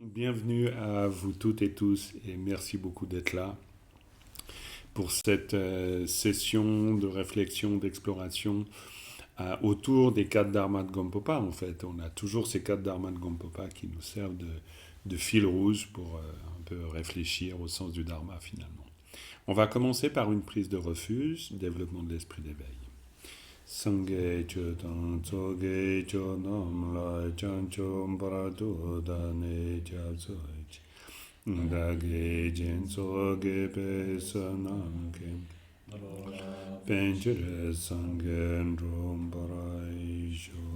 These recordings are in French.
Bienvenue à vous toutes et tous et merci beaucoup d'être là pour cette session de réflexion, d'exploration autour des quatre dharmas de Gampopa. En fait, on a toujours ces quatre dharmas de Gampopa qui nous servent de fil rouge pour un peu réfléchir au sens du dharma finalement. On va commencer par une prise de refuge, développement de l'esprit d'éveil. Sangye chodan tsoge chodam la chancho parado dane chapsoch dage jen tsoge pesanam kem penchere sangen rom paraisho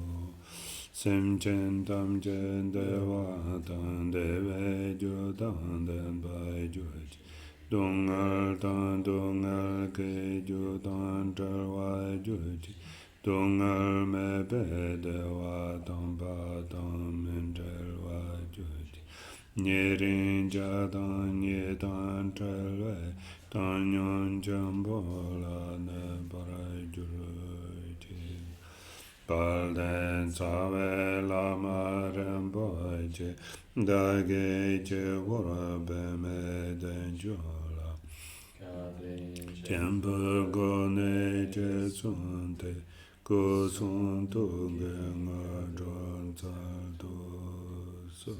sem chen tam chen deva tan deve jodan den bai joj dongal tan dongal ke jodan tarwa joj dongal me bede wa dam ba dam mentel wa joj nyerin jadan yedan telwe tanyon jambola ne barai joj Palden save la marem boje dage je wora beme denjola tempo gone je sunte go sunto genga don saldo so.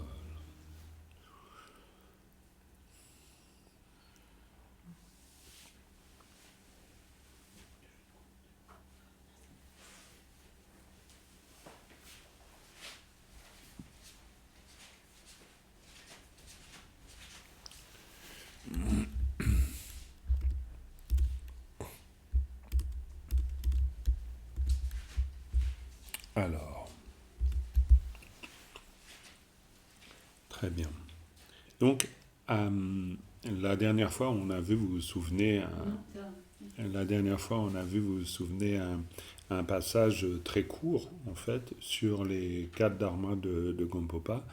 Alors, très bien. Donc, la dernière fois, on a vu, vous vous souvenez, la dernière fois, on a vu, vous vous souvenez, un passage très court, en fait, sur les quatre dharmas de Gampopa.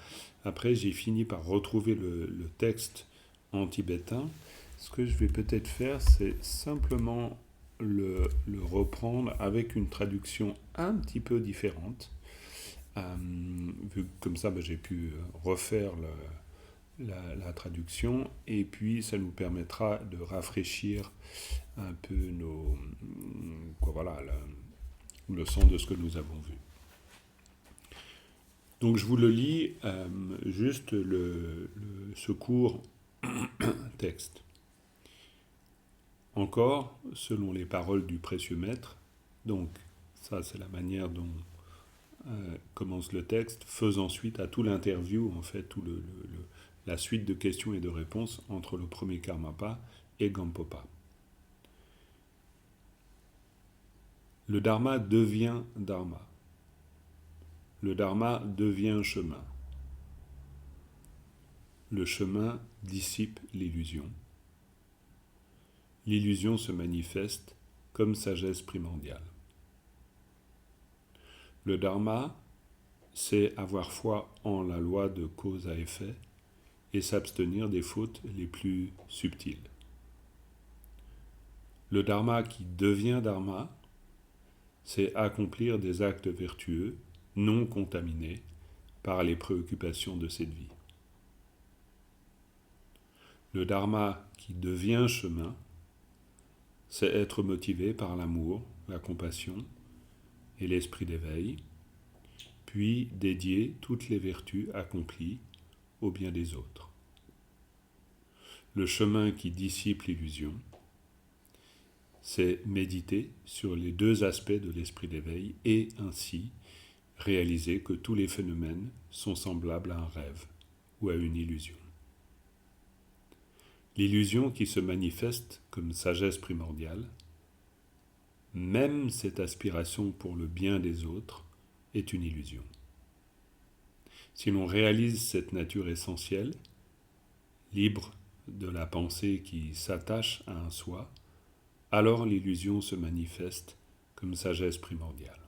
Après, j'ai fini par retrouver le texte en tibétain. Ce que je vais peut-être faire, c'est simplement le reprendre avec une traduction un petit peu différente. Vu que comme ça, j'ai pu refaire la traduction, et puis ça nous permettra de rafraîchir un peu voilà, le sens de ce que nous avons vu. Donc je vous le lis, juste ce court texte. Encore, selon les paroles du précieux maître, donc ça c'est la manière dont commence le texte, faisant suite à tout l'interview, en fait, la suite de questions et de réponses entre le premier Karmapa et Gampopa. Le Dharma devient Dharma. Le Dharma devient chemin. Le chemin dissipe l'illusion. L'illusion se manifeste comme sagesse primordiale. Le Dharma, c'est avoir foi en la loi de cause à effet et s'abstenir des fautes les plus subtiles. Le Dharma qui devient Dharma, c'est accomplir des actes vertueux non contaminés par les préoccupations de cette vie. Le Dharma qui devient chemin, c'est être motivé par l'amour, la compassion et l'esprit d'éveil, puis dédier toutes les vertus accomplies au bien des autres. Le chemin qui dissipe l'illusion, c'est méditer sur les deux aspects de l'esprit d'éveil et ainsi réaliser que tous les phénomènes sont semblables à un rêve ou à une illusion. L'illusion qui se manifeste comme sagesse primordiale, même cette aspiration pour le bien des autres est une illusion. Si l'on réalise cette nature essentielle, libre de la pensée qui s'attache à un soi, alors l'illusion se manifeste comme sagesse primordiale.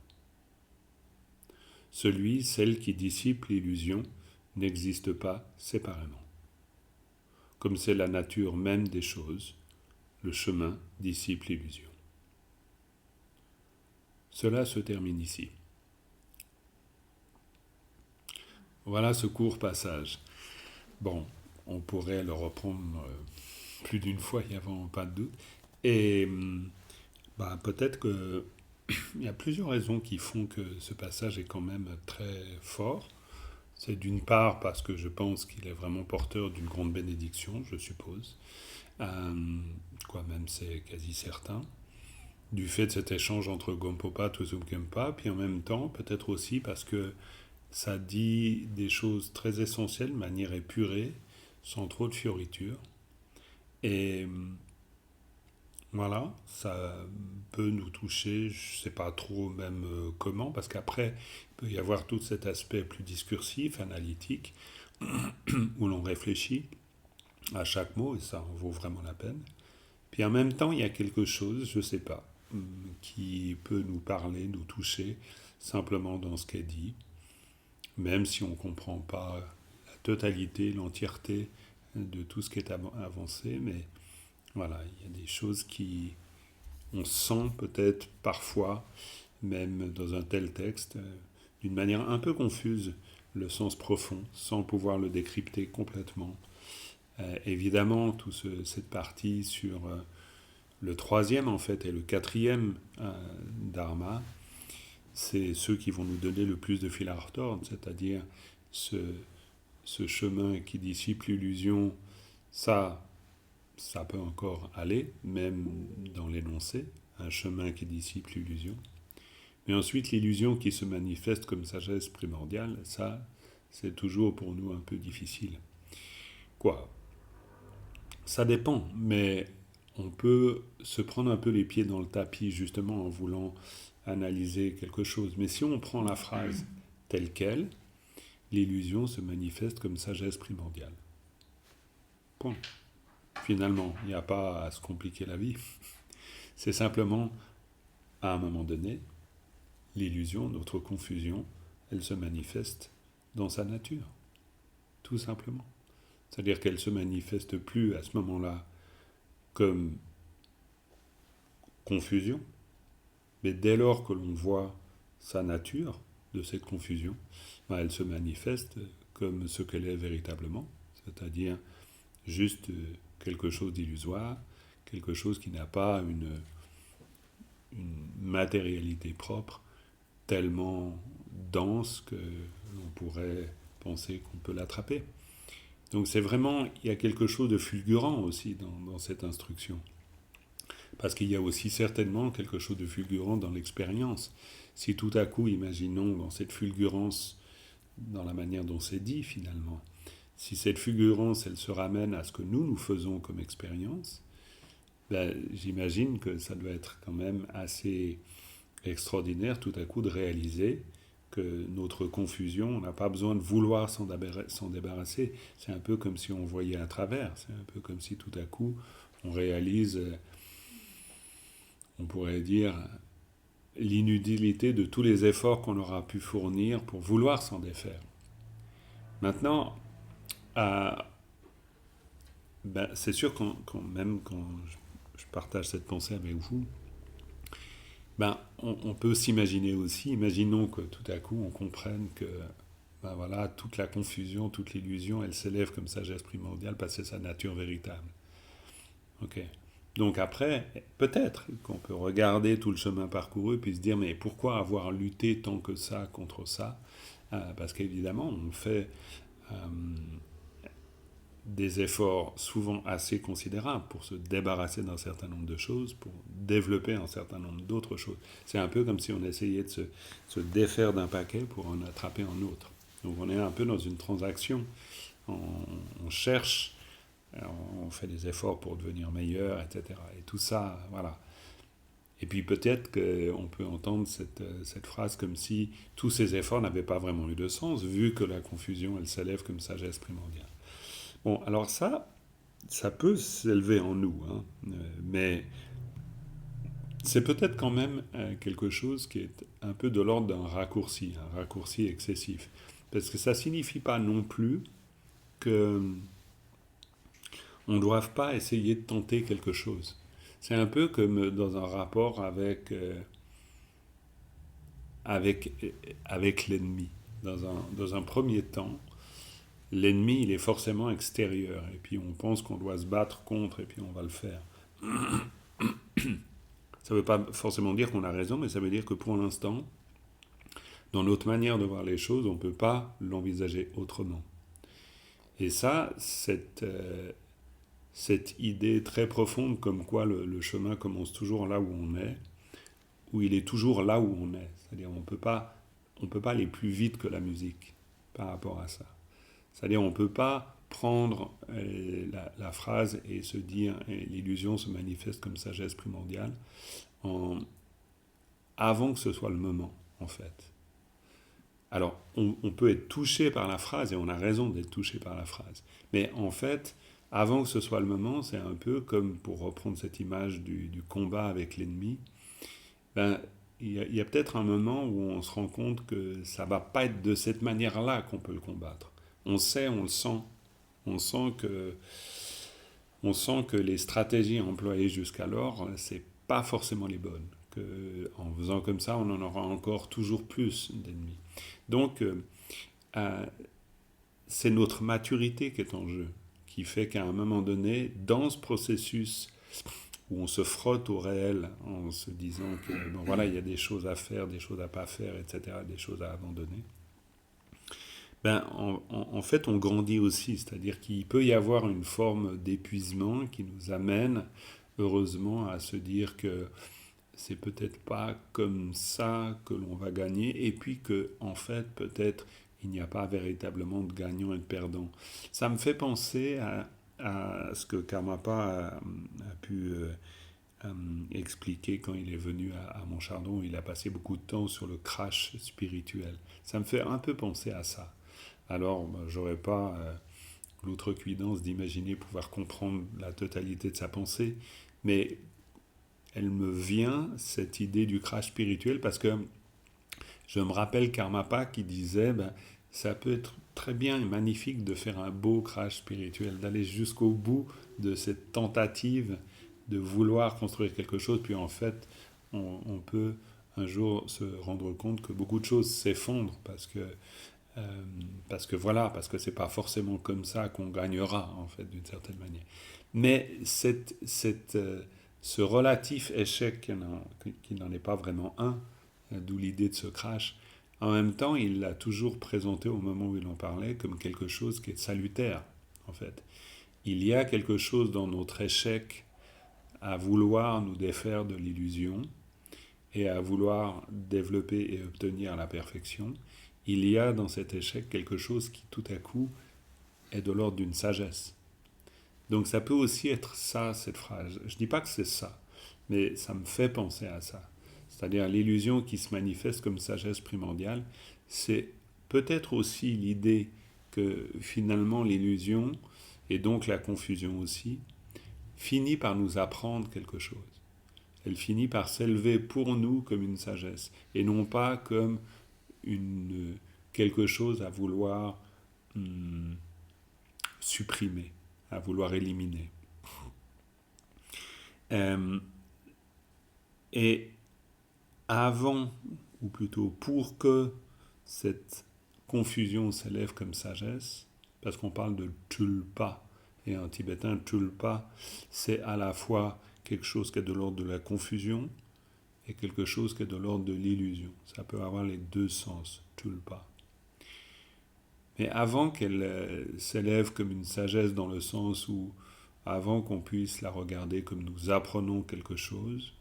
Celle qui dissipe l'illusion n'existe pas séparément. Comme c'est la nature même des choses, le chemin dissipe l'illusion. Cela se termine ici. Voilà ce court passage. Bon, on pourrait le reprendre plus d'une fois, il n'y a vraiment pas de doute. Et peut-être qu'il y a plusieurs raisons qui font que ce passage est quand même très fort. C'est d'une part parce que je pense qu'il est vraiment porteur d'une grande bénédiction, je suppose. Euh, même c'est quasi certain. Du fait de cet échange entre Gompopa et Tsumkempa, puis en même temps, peut-être aussi parce que ça dit des choses très essentielles de manière épurée, sans trop de fioritures. Et voilà, ça peut nous toucher, je ne sais pas trop même comment, parce qu'après, il peut y avoir tout cet aspect plus discursif, analytique, où l'on réfléchit à chaque mot, et ça en vaut vraiment la peine. Puis en même temps, il y a quelque chose, je ne sais pas, qui peut nous parler, nous toucher, simplement dans ce qu'est dit, même si on ne comprend pas la totalité, l'entièreté de tout ce qui est avancé, mais voilà, il y a des choses qui, on sent peut-être parfois, même dans un tel texte, d'une manière un peu confuse, le sens profond, sans pouvoir le décrypter complètement. Évidemment, cette partie sur le troisième, en fait, et le quatrième dharma, c'est ceux qui vont nous donner le plus de fil à retordre, c'est-à-dire ce, ce chemin qui dissipe l'illusion, ça peut encore aller, même dans l'énoncé, un chemin qui dissipe l'illusion. Mais ensuite, l'illusion qui se manifeste comme sagesse primordiale, ça, c'est toujours pour nous un peu difficile. Quoi? Ça dépend, mais on peut se prendre un peu les pieds dans le tapis justement en voulant analyser quelque chose. Mais si on prend la phrase telle qu'elle, l'illusion se manifeste comme sagesse primordiale. Point. Finalement, il n'y a pas à se compliquer la vie. C'est simplement, à un moment donné, l'illusion, notre confusion, elle se manifeste dans sa nature, tout simplement. C'est-à-dire qu'elle ne se manifeste plus à ce moment-là comme confusion, mais dès lors que l'on voit sa nature de cette confusion, elle se manifeste comme ce qu'elle est véritablement, c'est-à-dire juste quelque chose d'illusoire, quelque chose qui n'a pas une matérialité propre tellement dense que l'on pourrait penser qu'on peut l'attraper. Donc c'est vraiment, il y a quelque chose de fulgurant aussi dans cette instruction. Parce qu'il y a aussi certainement quelque chose de fulgurant dans l'expérience. Si tout à coup, imaginons dans cette fulgurance, dans la manière dont c'est dit finalement, si cette fulgurance, elle se ramène à ce que nous faisons comme expérience, j'imagine que ça doit être quand même assez extraordinaire tout à coup de réaliser que notre confusion, on n'a pas besoin de vouloir s'en débarrasser. C'est un peu comme si on voyait à travers. C'est un peu comme si tout à coup on réalise, on pourrait dire, l'inutilité de tous les efforts qu'on aura pu fournir pour vouloir s'en défaire. Maintenant, c'est sûr même quand je partage cette pensée avec vous, on peut s'imaginer aussi, imaginons que tout à coup on comprenne que voilà, toute la confusion, toute l'illusion, elle s'élève comme sagesse primordiale parce que c'est sa nature véritable. Ok. Donc après, peut-être qu'on peut regarder tout le chemin parcouru puis se dire mais pourquoi avoir lutté tant que ça contre ça? Parce qu'évidemment, on fait des efforts souvent assez considérables pour se débarrasser d'un certain nombre de choses, pour développer un certain nombre d'autres choses. C'est un peu comme si on essayait de se défaire d'un paquet pour en attraper un autre. Donc on est un peu dans une transaction. On cherche, on fait des efforts pour devenir meilleur, etc. Et tout ça, voilà. Et puis peut-être qu'on peut entendre cette phrase comme si tous ces efforts n'avaient pas vraiment eu de sens, vu que la confusion, elle s'élève comme sagesse primordiale. Bon, alors ça peut s'élever en nous, hein, mais c'est peut-être quand même quelque chose qui est un peu de l'ordre d'un raccourci, un raccourci excessif. Parce que ça ne signifie pas non plus qu'on ne doive pas essayer de tenter quelque chose. C'est un peu comme dans un rapport avec l'ennemi. Dans un premier temps, l'ennemi, il est forcément extérieur. Et puis on pense qu'on doit se battre contre, et puis on va le faire. Ça ne veut pas forcément dire qu'on a raison, mais ça veut dire que pour l'instant, dans notre manière de voir les choses, on ne peut pas l'envisager autrement. Et ça, cette idée très profonde comme quoi le chemin commence toujours là où on est, où il est toujours là où on est. C'est-à-dire on peut pas aller plus vite que la musique par rapport à ça. C'est-à-dire on ne peut pas prendre la phrase et se dire l'illusion se manifeste comme sagesse primordiale avant que ce soit le moment, en fait. Alors, on peut être touché par la phrase, et on a raison d'être touché par la phrase. Mais en fait, avant que ce soit le moment, c'est un peu comme, pour reprendre cette image du combat avec l'ennemi, ben, il y a peut-être un moment où on se rend compte que ça ne va pas être de cette manière-là qu'on peut le combattre. On sait, on le sent. On sent que les stratégies employées jusqu'alors, c'est pas forcément les bonnes. Que, en faisant comme ça, on en aura encore toujours plus d'ennemis. Donc, c'est notre maturité qui est en jeu, qui fait qu'à un moment donné, dans ce processus où on se frotte au réel en se disant que, bon voilà, il y a des choses à faire, des choses à pas faire, etc., des choses à abandonner, ben, en fait, on grandit aussi, c'est-à-dire qu'il peut y avoir une forme d'épuisement qui nous amène, heureusement, à se dire que c'est peut-être pas comme ça que l'on va gagner, et puis que, en fait, peut-être, il n'y a pas véritablement de gagnant et de perdant. Ça me fait penser à ce que Karmapa a pu expliquer quand il est venu à Montchardon. Il a passé beaucoup de temps sur le crash spirituel. Ça me fait un peu penser à ça. Alors, j'aurais pas l'outrecuidance d'imaginer pouvoir comprendre la totalité de sa pensée, mais elle me vient, cette idée du crash spirituel, parce que je me rappelle Karmapa qui disait, ça peut être très bien et magnifique de faire un beau crash spirituel, d'aller jusqu'au bout de cette tentative de vouloir construire quelque chose, puis en fait, on peut un jour se rendre compte que beaucoup de choses s'effondrent parce que c'est pas forcément comme ça qu'on gagnera, en fait, d'une certaine manière. Mais ce relatif échec, qui n'en est pas vraiment un, d'où l'idée de ce crash, en même temps, il l'a toujours présenté au moment où il en parlait comme quelque chose qui est salutaire, en fait. Il y a quelque chose dans notre échec à vouloir nous défaire de l'illusion et à vouloir développer et obtenir la perfection. Il y a dans cet échec quelque chose qui tout à coup est de l'ordre d'une sagesse. Donc ça peut aussi être ça, cette phrase. Je ne dis pas que c'est ça, mais ça me fait penser à ça. C'est-à-dire l'illusion qui se manifeste comme sagesse primordiale, c'est peut-être aussi l'idée que finalement l'illusion, et donc la confusion aussi, finit par nous apprendre quelque chose. Elle finit par s'élever pour nous comme une sagesse, et non pas comme quelque chose à vouloir supprimer, à vouloir éliminer. Et avant, ou plutôt pour que cette confusion s'élève comme sagesse, parce qu'on parle de tulpa, et en tibétain, tulpa, c'est à la fois quelque chose qui est de l'ordre de la confusion et quelque chose qui est de l'ordre de l'illusion. Ça peut avoir les deux sens, tulpa. Mais avant qu'elle s'élève comme une sagesse dans le sens où, avant qu'on puisse la regarder comme nous apprenons quelque chose,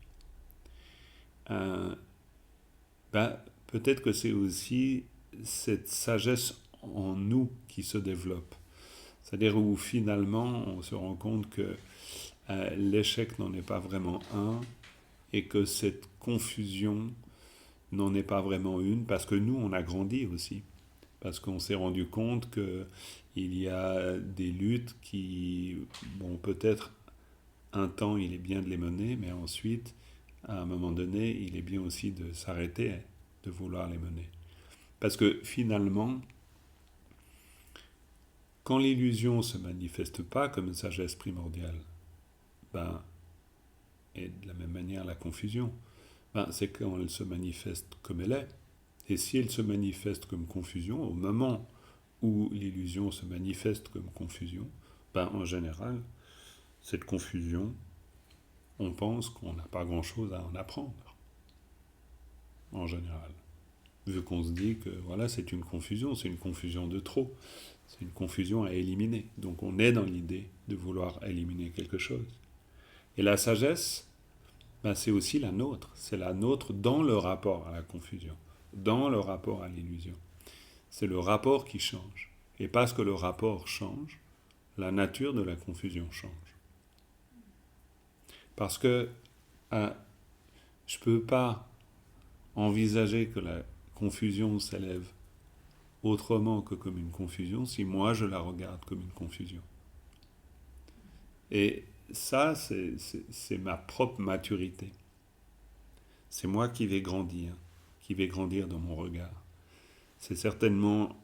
peut-être que c'est aussi cette sagesse en nous qui se développe. C'est-à-dire où finalement on se rend compte que l'échec n'en est pas vraiment un et que cette confusion n'en est pas vraiment une parce que nous on a grandi aussi. Parce qu'on s'est rendu compte qu'il y a des luttes qui, bon, peut-être un temps il est bien de les mener, mais ensuite, à un moment donné, il est bien aussi de s'arrêter de vouloir les mener. Parce que finalement, quand l'illusion ne se manifeste pas comme une sagesse primordiale, et de la même manière la confusion, c'est quand elle se manifeste comme elle est. Et si elle se manifeste comme confusion, au moment où l'illusion se manifeste comme confusion, en général, cette confusion, on pense qu'on n'a pas grand-chose à en apprendre, en général. Vu qu'on se dit que voilà, c'est une confusion de trop, c'est une confusion à éliminer. Donc on est dans l'idée de vouloir éliminer quelque chose. Et la sagesse, c'est aussi la nôtre. C'est la nôtre dans le rapport à la confusion, dans le rapport à l'illusion. C'est le rapport qui change. Et parce que le rapport change, la nature de la confusion change. Parce que je ne peux pas envisager que la confusion s'élève autrement que comme une confusion si moi je la regarde comme une confusion. Et ça, c'est ma propre maturité. C'est moi qui vais grandir dans mon regard. C'est certainement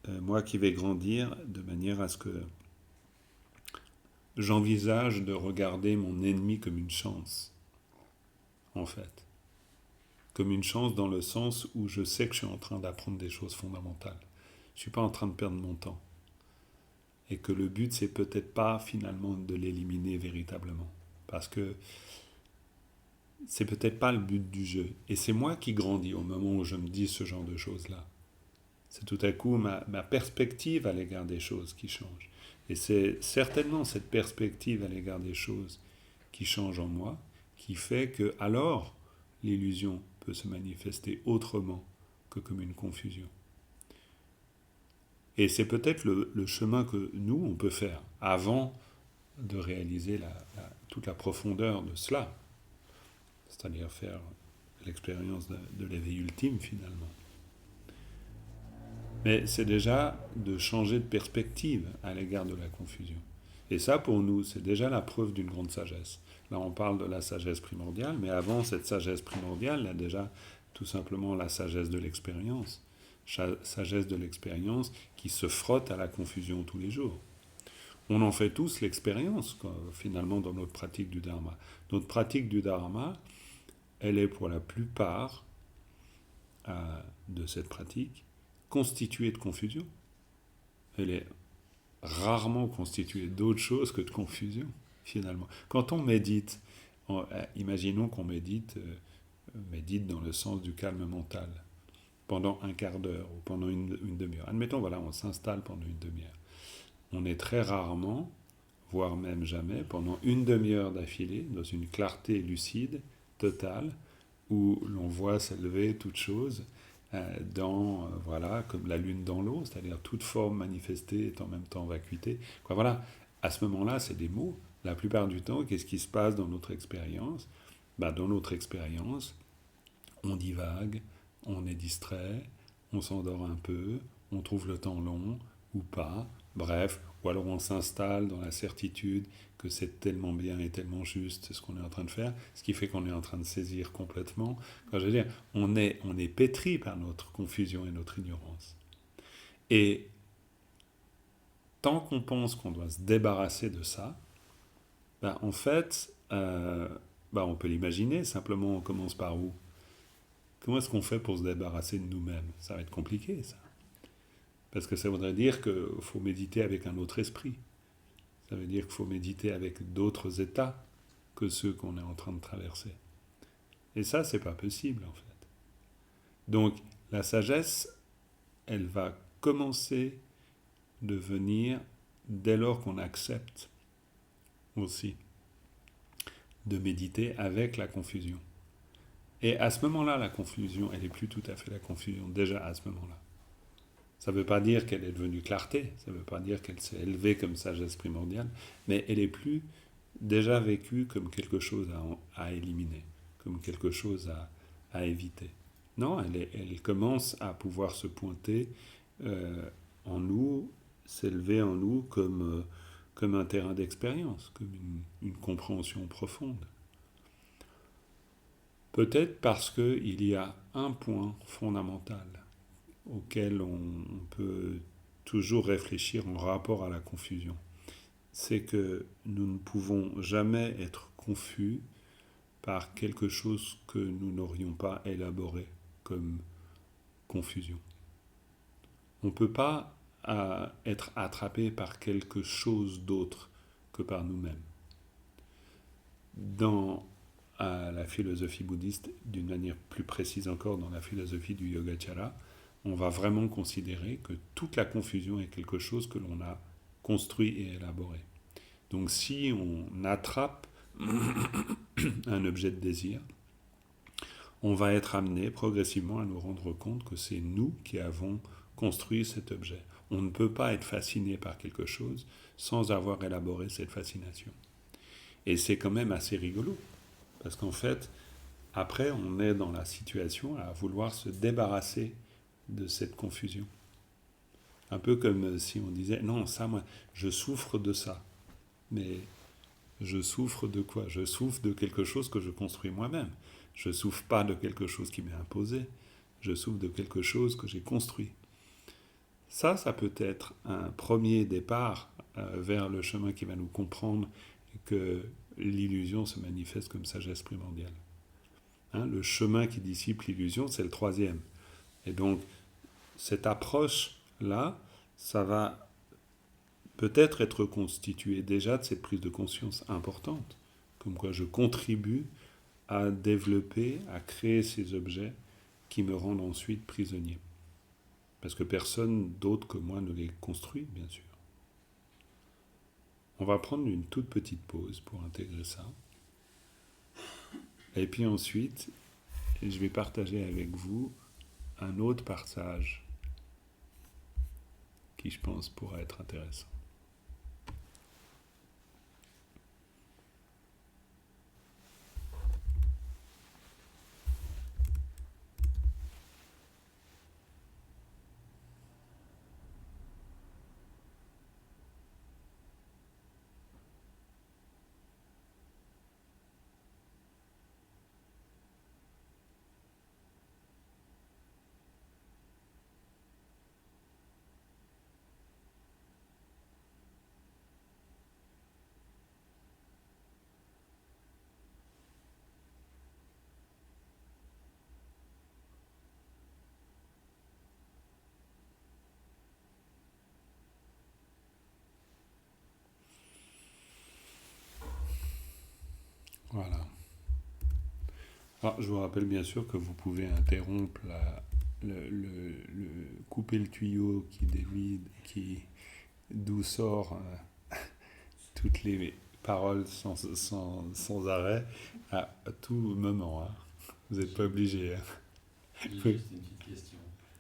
moi qui vais grandir de manière à ce que j'envisage de regarder mon ennemi comme une chance, en fait. Comme une chance dans le sens où je sais que je suis en train d'apprendre des choses fondamentales. Je ne suis pas en train de perdre mon temps. Et que le but, c'est peut-être pas finalement de l'éliminer véritablement. Parce que c'est peut-être pas le but du jeu. Et c'est moi qui grandis au moment où je me dis ce genre de choses-là. C'est tout à coup ma perspective à l'égard des choses qui change. Et c'est certainement cette perspective à l'égard des choses qui change en moi, qui fait que alors l'illusion peut se manifester autrement que comme une confusion. Et c'est peut-être le chemin que nous, on peut faire avant de réaliser toute la profondeur de cela, c'est-à-dire faire l'expérience de l'éveil ultime finalement. Mais c'est déjà de changer de perspective à l'égard de la confusion. Et ça, pour nous, c'est déjà la preuve d'une grande sagesse. Là, on parle de la sagesse primordiale, mais avant cette sagesse primordiale, il y a déjà tout simplement la sagesse de l'expérience. Sagesse de l'expérience qui se frotte à la confusion tous les jours. On en fait tous l'expérience, finalement, dans notre pratique du Dharma. Notre pratique du Dharma, elle est pour la plupart de cette pratique constituée de confusion. Elle est rarement constituée d'autre chose que de confusion, finalement. Quand on médite, imaginons qu'on médite dans le sens du calme mental, pendant un quart d'heure ou pendant une demi-heure. Admettons, voilà, on s'installe pendant une demi-heure. On est très rarement, voire même jamais, pendant une demi-heure d'affilée, dans une clarté lucide, totale, où l'on voit s'élever toute chose, comme la lune dans l'eau, c'est-à-dire toute forme manifestée est en même temps vacuité. Voilà, à ce moment-là, c'est des mots. La plupart du temps, qu'est-ce qui se passe dans notre expérience ? Dans notre expérience, on divague, on est distrait, on s'endort un peu, on trouve le temps long ou pas, bref, ou alors on s'installe dans la certitude que c'est tellement bien et tellement juste ce qu'on est en train de faire, ce qui fait qu'on est en train de saisir complètement. Je veux dire, on est pétri par notre confusion et notre ignorance. Et tant qu'on pense qu'on doit se débarrasser de ça, en fait, on peut l'imaginer, simplement on commence par où ? Comment est-ce qu'on fait pour se débarrasser de nous-mêmes ? Ça va être compliqué, ça. Parce que ça voudrait dire qu'il faut méditer avec un autre esprit. Ça veut dire qu'il faut méditer avec d'autres états que ceux qu'on est en train de traverser. Et ça, c'est pas possible, en fait. Donc, la sagesse, elle va commencer de venir dès lors qu'on accepte aussi de méditer avec la confusion. Et à ce moment-là, la confusion, elle n'est plus tout à fait la confusion, déjà à ce moment-là. Ça ne veut pas dire qu'elle est devenue clarté, ça ne veut pas dire qu'elle s'est élevée comme sagesse primordiale, mais elle n'est plus déjà vécue comme quelque chose à éliminer, comme quelque chose à éviter. Non, elle commence à pouvoir se pointer en nous, s'élever en nous comme un terrain d'expérience, comme une compréhension profonde. Peut-être parce qu'il y a un point fondamental auquel on peut toujours réfléchir en rapport à la confusion. C'est que nous ne pouvons jamais être confus par quelque chose que nous n'aurions pas élaboré comme confusion. On ne peut pas être attrapé par quelque chose d'autre que par nous-mêmes. Dans la philosophie bouddhiste, d'une manière plus précise encore dans la philosophie du Yogacara, on va vraiment considérer que toute la confusion est quelque chose que l'on a construit et élaboré. Donc si on attrape un objet de désir, on va être amené progressivement à nous rendre compte que c'est nous qui avons construit cet objet. On ne peut pas être fasciné par quelque chose sans avoir élaboré cette fascination. Et c'est quand même assez rigolo, parce qu'en fait, après, on est dans la situation à vouloir se débarrasser de cette confusion. Un peu comme si on disait, non, ça, moi, je souffre de ça. Mais je souffre de quoi? Je souffre de quelque chose que je construis moi-même. Je ne souffre pas de quelque chose qui m'est imposé. Je souffre de quelque chose que j'ai construit. Ça peut être un premier départ vers le chemin qui va nous comprendre que l'illusion se manifeste comme sagesse primordiale. Le chemin qui dissipe l'illusion, c'est le troisième. Et donc, cette approche-là, ça va peut-être être constitué déjà de cette prise de conscience importante, comme quoi je contribue à développer, à créer ces objets qui me rendent ensuite prisonnier. Parce que personne d'autre que moi ne les construit, bien sûr. On va prendre une toute petite pause pour intégrer ça. Et puis ensuite, je vais partager avec vous un autre passage qui, je pense, pourra être intéressant. Voilà. Alors, je vous rappelle bien sûr que vous pouvez interrompre couper le tuyau qui dévide, d'où sort toutes les paroles sans arrêt à tout moment. Hein. Vous n'êtes pas obligé. Hein. J'ai juste une petite question.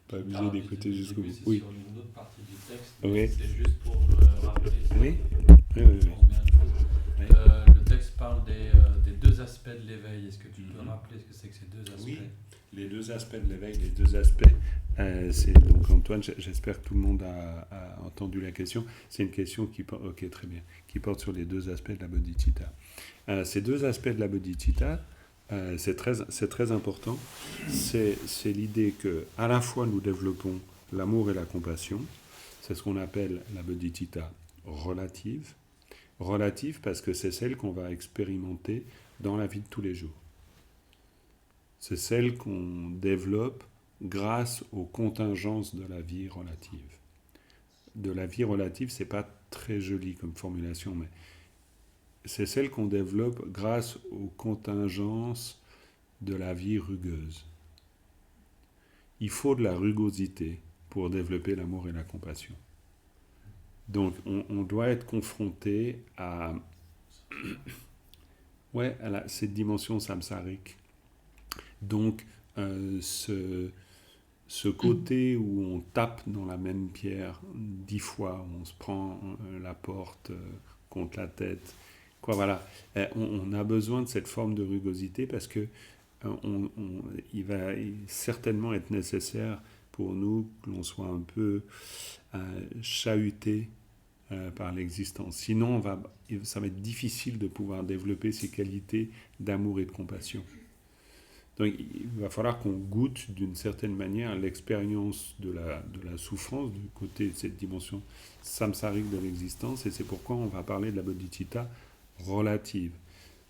Pas obligé d'écouter jusqu'au bout. Oui. Sur une autre partie du texte, oui. C'est juste pour rappeler. Oui. Le texte parle des deux aspects de l'éveil. Est-ce que tu peux rappeler ce que c'est que ces deux aspects? Oui, les deux aspects de l'éveil, c'est donc Antoine, j'espère que tout le monde a entendu la question. C'est une question qui porte sur les deux aspects de la bodhicitta. Ces deux aspects de la bodhicitta, c'est très important. C'est l'idée que à la fois nous développons l'amour et la compassion. C'est ce qu'on appelle la bodhicitta relative. Relative parce que c'est celle qu'on va expérimenter dans la vie de tous les jours. C'est celle qu'on développe grâce aux contingences de la vie relative. De la vie relative, c'est pas très joli comme formulation, mais c'est celle qu'on développe grâce aux contingences de la vie rugueuse. Il faut de la rugosité pour développer l'amour et la compassion. Donc, on doit être confronté à cette dimension samsarique. Donc, ce côté où on tape dans la même pierre 10 fois, où on se prend la porte contre la tête, on a besoin de cette forme de rugosité parce que il va certainement être nécessaire pour nous que l'on soit un peu chahuté par l'existence. Sinon, ça va être difficile de pouvoir développer ces qualités d'amour et de compassion. Donc, il va falloir qu'on goûte d'une certaine manière l'expérience de la souffrance du côté de cette dimension samsarique de l'existence, et c'est pourquoi on va parler de la bodhicitta relative.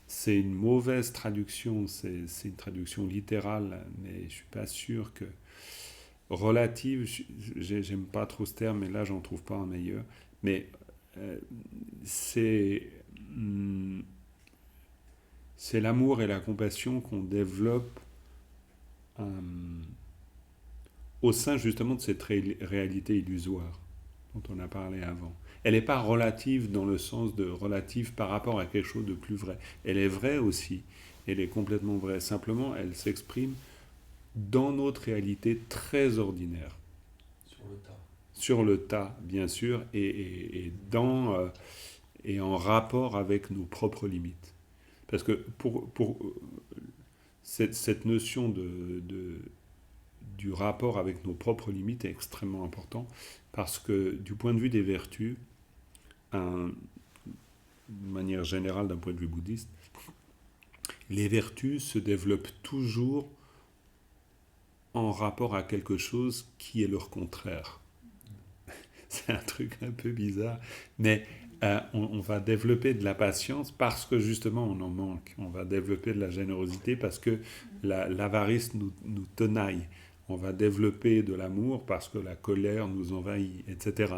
C'est une mauvaise traduction, c'est une traduction littérale, mais je ne suis pas sûr que relative, j'aime pas trop ce terme, mais là j'en trouve pas un meilleur, mais c'est hum, c'est l'amour et la compassion qu'on développe hum, au sein justement de cette réalité illusoire dont on a parlé avant. Elle n'est pas relative dans le sens de relative par rapport à quelque chose de plus vrai. Elle est vraie aussi, elle est complètement vraie. Simplement, elle s'exprime dans notre réalité très ordinaire. Sur le tas. Sur le tas, bien sûr, et en rapport avec nos propres limites. Parce que pour cette notion du rapport avec nos propres limites est extrêmement important, parce que du point de vue des vertus, de manière générale d'un point de vue bouddhiste, les vertus se développent toujours en rapport à quelque chose qui est leur contraire. C'est un truc un peu bizarre, mais on va développer de la patience parce que justement on en manque. On va développer de la générosité parce que l'avarice nous tenaille. On va développer de l'amour parce que la colère nous envahit, etc.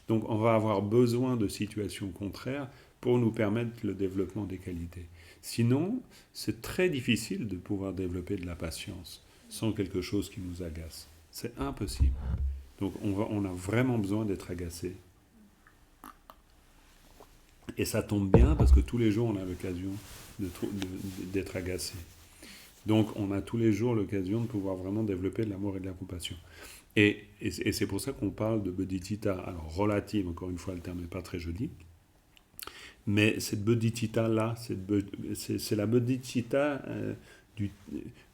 Donc on va avoir besoin de situations contraires pour nous permettre le développement des qualités. Sinon, c'est très difficile de pouvoir développer de la patience sans quelque chose qui nous agace. C'est impossible. Donc on a vraiment besoin d'être agacé. Et ça tombe bien parce que tous les jours on a l'occasion d'être agacé. Donc on a tous les jours l'occasion de pouvoir vraiment développer de l'amour et de la compassion. Et c'est pour ça qu'on parle de bodhicitta. Alors relative, encore une fois le terme n'est pas très joli, mais cette bodhicitta-là, c'est la bodhicitta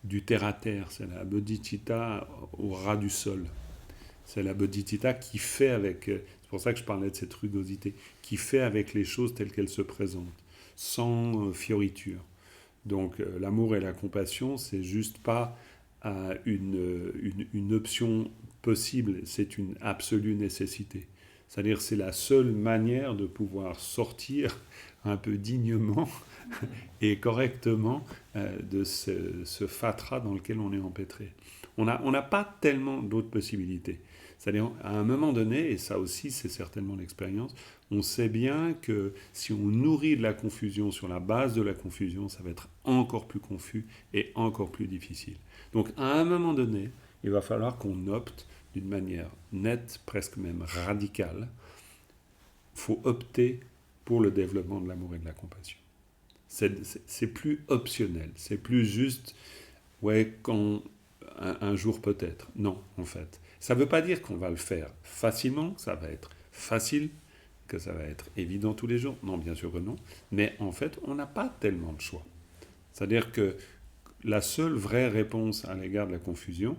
du terre-à-terre, c'est la bodhicitta au ras du sol. C'est la bodhicitta qui fait avec, c'est pour ça que je parlais de cette rugosité, qui fait avec les choses telles qu'elles se présentent, sans fioriture. Donc l'amour et la compassion, c'est juste pas une option possible, c'est une absolue nécessité. C'est-à-dire c'est la seule manière de pouvoir sortir un peu dignement et correctement de ce fatras dans lequel on est empêtré. On n'a pas tellement d'autres possibilités. C'est-à-dire, à un moment donné, et ça aussi c'est certainement l'expérience, on sait bien que si on nourrit de la confusion sur la base de la confusion, ça va être encore plus confus et encore plus difficile. Donc à un moment donné, il va falloir qu'on opte d'une manière nette, presque même radicale. Il faut opter pour le développement de l'amour et de la compassion. C'est plus optionnel, c'est plus juste, ouais, quand un jour peut-être. Non, en fait. Ça ne veut pas dire qu'on va le faire facilement, que ça va être facile, que ça va être évident tous les jours. Non, bien sûr que non. Mais en fait, on n'a pas tellement de choix. C'est-à-dire que la seule vraie réponse à l'égard de la confusion,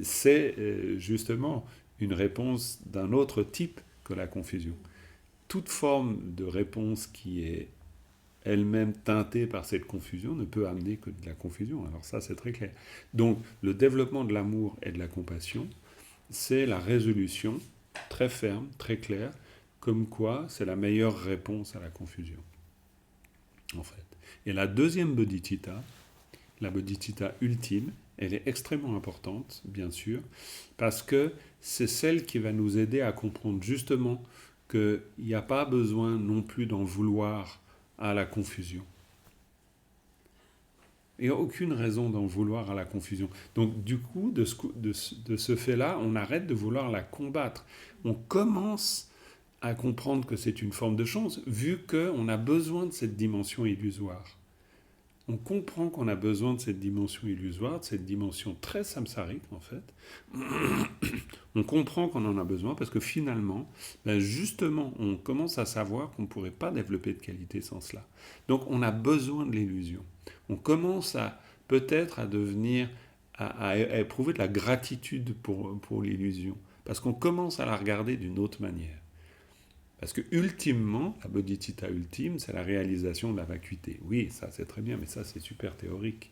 c'est justement une réponse d'un autre type que la confusion. Toute forme de réponse qui est elle-même teintée par cette confusion ne peut amener que de la confusion. Alors ça, c'est très clair. Donc, le développement de l'amour et de la compassion, c'est la résolution très ferme, très claire, comme quoi c'est la meilleure réponse à la confusion, en fait. Et la deuxième bodhicitta, la bodhicitta ultime, elle est extrêmement importante, bien sûr, parce que c'est celle qui va nous aider à comprendre justement qu'il n'y a pas besoin non plus d'en vouloir à la confusion. Il n'y a aucune raison d'en vouloir à la confusion. Donc du coup, de ce fait-là, on arrête de vouloir la combattre. On commence à comprendre que c'est une forme de chance, vu qu'on a besoin de cette dimension illusoire. On comprend qu'on a besoin de cette dimension illusoire, de cette dimension très samsarique, en fait. On comprend qu'on en a besoin parce que finalement, ben justement, on commence à savoir qu'on ne pourrait pas développer de qualité sans cela. Donc on a besoin de l'illusion. On commence peut-être à devenir, à éprouver de la gratitude pour l'illusion, parce qu'on commence à la regarder d'une autre manière. Parce que ultimement, la bodhicitta ultime, c'est la réalisation de la vacuité. Oui, ça c'est très bien, mais ça c'est super théorique.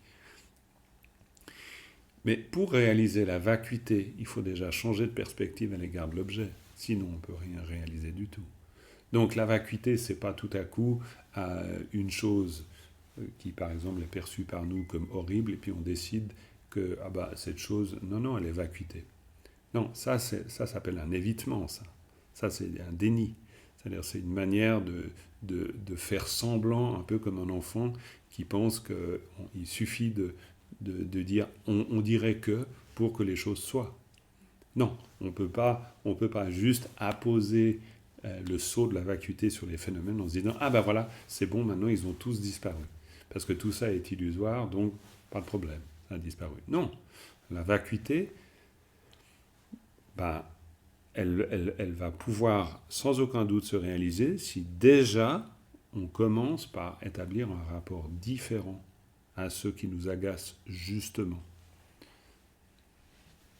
Mais pour réaliser la vacuité, il faut déjà changer de perspective à l'égard de l'objet. Sinon, on ne peut rien réaliser du tout. Donc la vacuité, ce n'est pas tout à coup une chose qui, par exemple, est perçue par nous comme horrible, et puis on décide que cette chose, non, elle est vacuité. Non, ça s'appelle un évitement, ça. Ça, c'est un déni. C'est-à-dire, c'est une manière de faire semblant, un peu comme un enfant qui pense qu'il suffit de dire on dirait que pour que les choses soient. Non, on ne peut pas juste apposer le sceau de la vacuité sur les phénomènes en se disant ah ben voilà, c'est bon, maintenant ils ont tous disparu. Parce que tout ça est illusoire, donc pas de problème, ça a disparu. Non, la vacuité, ben, elle va pouvoir sans aucun doute se réaliser si déjà on commence par établir un rapport différent à ceux qui nous agacent justement.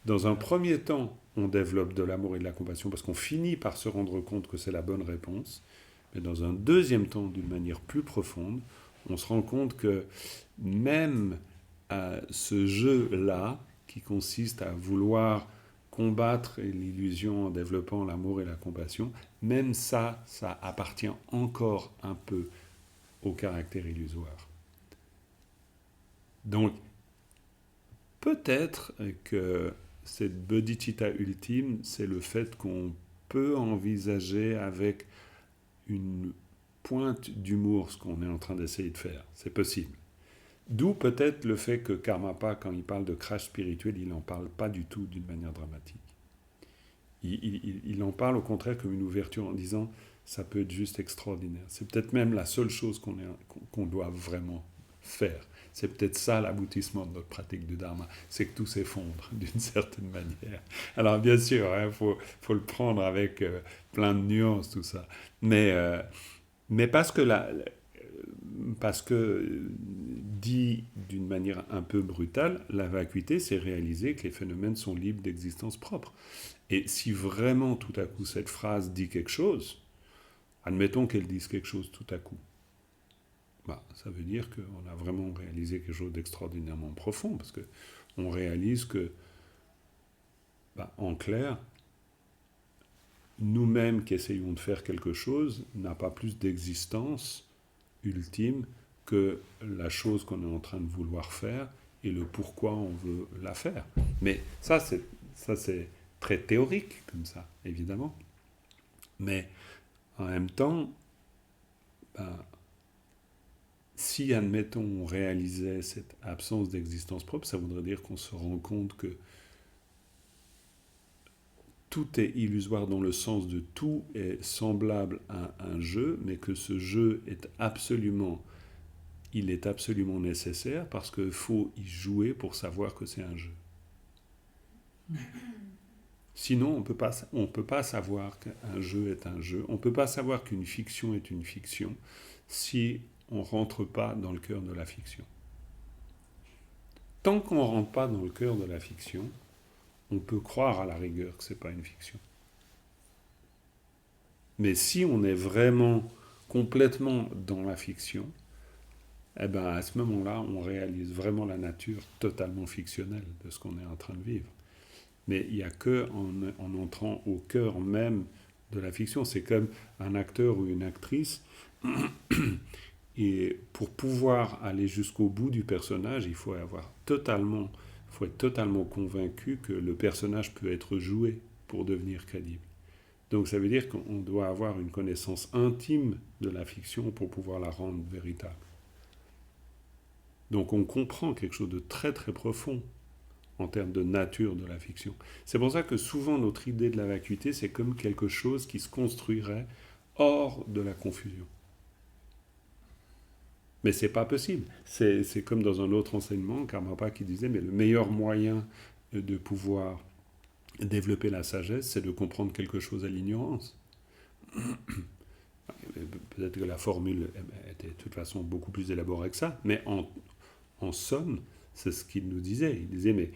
Dans un premier temps, on développe de l'amour et de la compassion parce qu'on finit par se rendre compte que c'est la bonne réponse. Mais dans un deuxième temps, d'une manière plus profonde, on se rend compte que même ce jeu-là, qui consiste à vouloir combattre l'illusion en développant l'amour et la compassion, même ça appartient encore un peu au caractère illusoire. Donc, peut-être que cette bodhicitta ultime, c'est le fait qu'on peut envisager avec une pointe d'humour ce qu'on est en train d'essayer de faire. C'est possible. D'où peut-être le fait que Karmapa, quand il parle de crash spirituel, il n'en parle pas du tout d'une manière dramatique. Il en parle au contraire comme une ouverture en disant ça peut être juste extraordinaire. C'est peut-être même la seule chose qu'on doit vraiment faire. C'est peut-être ça l'aboutissement de notre pratique du Dharma, c'est que tout s'effondre d'une certaine manière. Alors bien sûr, faut le prendre avec plein de nuances, tout ça. Mais parce que dit d'une manière un peu brutale, la vacuité, c'est réaliser que les phénomènes sont libres d'existence propre. Et si vraiment tout à coup cette phrase dit quelque chose, admettons qu'elle dise quelque chose tout à coup, ça veut dire qu'on a vraiment réalisé quelque chose d'extraordinairement profond, parce qu'on réalise que, en clair, nous-mêmes qui essayons de faire quelque chose n'a pas plus d'existence ultime que la chose qu'on est en train de vouloir faire et le pourquoi on veut la faire. Mais ça c'est très théorique comme ça, évidemment. Mais en même temps, si, admettons, on réalisait cette absence d'existence propre, ça voudrait dire qu'on se rend compte que tout est illusoire dans le sens de tout est semblable à un jeu, mais que ce jeu est absolument nécessaire parce qu'il faut y jouer pour savoir que c'est un jeu. Sinon, on ne peut pas savoir qu'un jeu est un jeu. On ne peut pas savoir qu'une fiction est une fiction si on ne rentre pas dans le cœur de la fiction. Tant qu'on ne rentre pas dans le cœur de la fiction, on peut croire à la rigueur que ce n'est pas une fiction. Mais si on est vraiment complètement dans la fiction, à ce moment-là, on réalise vraiment la nature totalement fictionnelle de ce qu'on est en train de vivre. Mais il n'y a qu'en entrant au cœur même de la fiction. C'est comme un acteur ou une actrice. Et pour pouvoir aller jusqu'au bout du personnage, il faut être totalement convaincu que le personnage peut être joué pour devenir crédible. Donc ça veut dire qu'on doit avoir une connaissance intime de la fiction pour pouvoir la rendre véritable. Donc on comprend quelque chose de très très profond en termes de nature de la fiction. C'est pour ça que souvent notre idée de la vacuité, c'est comme quelque chose qui se construirait hors de la confusion. Mais c'est pas possible. C'est comme dans un autre enseignement, Karmapa qui disait, mais le meilleur moyen de pouvoir développer la sagesse, c'est de comprendre quelque chose à l'ignorance. Peut-être que la formule était de toute façon beaucoup plus élaborée que ça, mais en somme, c'est ce qu'il nous disait. Il disait, mais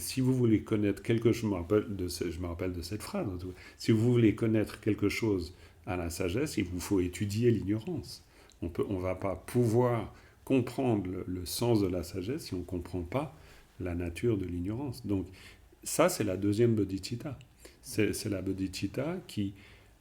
si vous voulez connaître quelque chose, je me rappelle de cette phrase, en tout cas, si vous voulez connaître quelque chose à la sagesse, il vous faut étudier l'ignorance. On ne va pas pouvoir comprendre le sens de la sagesse si on ne comprend pas la nature de l'ignorance. Donc ça, c'est la deuxième bodhicitta. C'est la bodhicitta qui,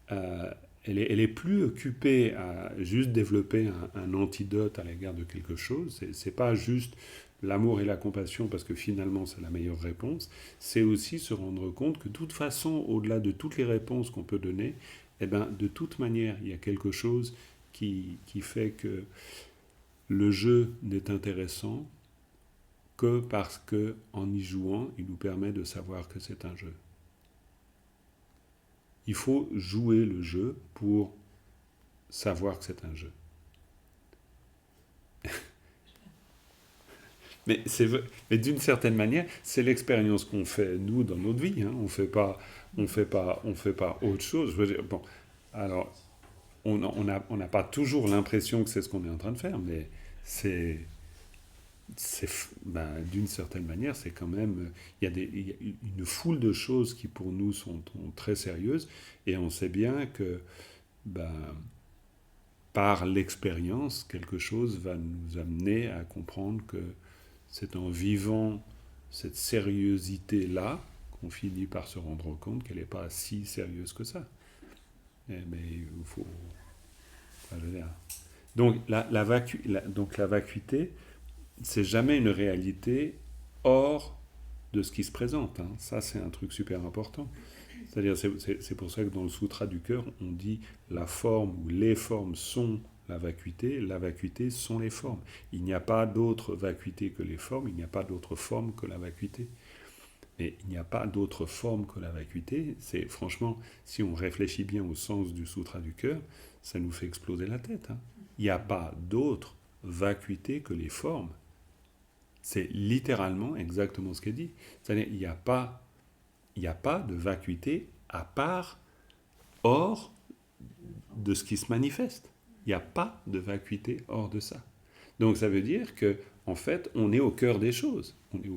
elle est plus occupée à juste développer un antidote à l'égard de quelque chose. C'est pas juste l'amour et la compassion parce que finalement c'est la meilleure réponse, c'est aussi se rendre compte que de toute façon, au-delà de toutes les réponses qu'on peut donner, eh ben, de toute manière, il y a quelque chose qui fait que le jeu n'est intéressant que parce que en y jouant, il nous permet de savoir que c'est un jeu. Il faut jouer le jeu pour savoir que c'est un jeu. Mais d'une certaine manière, c'est l'expérience qu'on fait nous dans notre vie. Hein. On fait pas autre chose. Je veux dire, bon, alors on n'a pas toujours l'impression que c'est ce qu'on est en train de faire, mais c'est d'une certaine manière, c'est quand même, il y a une foule de choses qui pour nous sont très sérieuses, et on sait bien que ben, par l'expérience, quelque chose va nous amener à comprendre que c'est en vivant cette sérieuxité-là qu'on finit par se rendre compte qu'elle n'est pas si sérieuse que ça. Mais il faut... Donc la vacuité, c'est jamais une réalité hors de ce qui se présente. Hein. Ça, c'est un truc super important. C'est-à-dire, c'est pour ça que dans le Sutra du cœur, on dit la forme ou les formes sont la vacuité sont les formes. Il n'y a pas d'autre vacuité que les formes, il n'y a pas d'autre forme que la vacuité. Mais il n'y a pas d'autre forme que la vacuité. C'est franchement, si on réfléchit bien au sens du Sutra du cœur, ça nous fait exploser la tête. Hein. Il n'y a pas d'autre vacuité que les formes. C'est littéralement exactement ce qu'est dit. C'est-à-dire, il n'y a pas de vacuité à part, hors de ce qui se manifeste. Il n'y a pas de vacuité hors de ça. Donc ça veut dire que, en fait, on est au cœur des choses. On est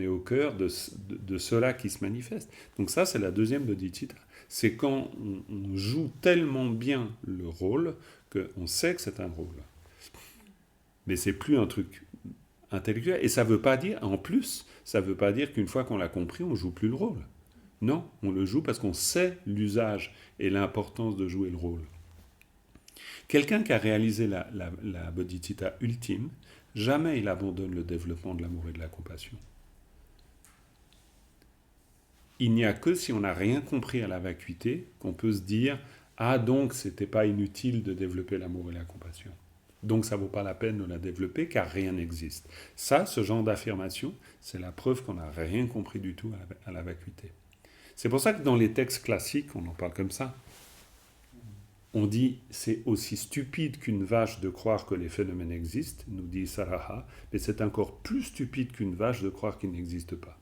au cœur de cela qui se manifeste. Donc ça, c'est la deuxième bodhicitta. C'est quand on joue tellement bien le rôle qu'on sait que c'est un rôle. Mais c'est plus un truc intellectuel. Et ça veut pas dire, en plus, ça veut pas dire qu'une fois qu'on l'a compris, on joue plus le rôle. Non, on le joue parce qu'on sait l'usage et l'importance de jouer le rôle. Quelqu'un qui a réalisé la bodhicitta ultime, jamais il abandonne le développement de l'amour et de la compassion. Il n'y a que si on n'a rien compris à la vacuité qu'on peut se dire « Ah, donc c'était pas inutile de développer l'amour et la compassion. Donc ça vaut pas la peine de la développer car rien n'existe. » Ça, ce genre d'affirmation, c'est la preuve qu'on n'a rien compris du tout à la vacuité. C'est pour ça que dans les textes classiques, on en parle comme ça, on dit c'est aussi stupide qu'une vache de croire que les phénomènes existent, nous dit Saraha, mais c'est encore plus stupide qu'une vache de croire qu'ils n'existent pas.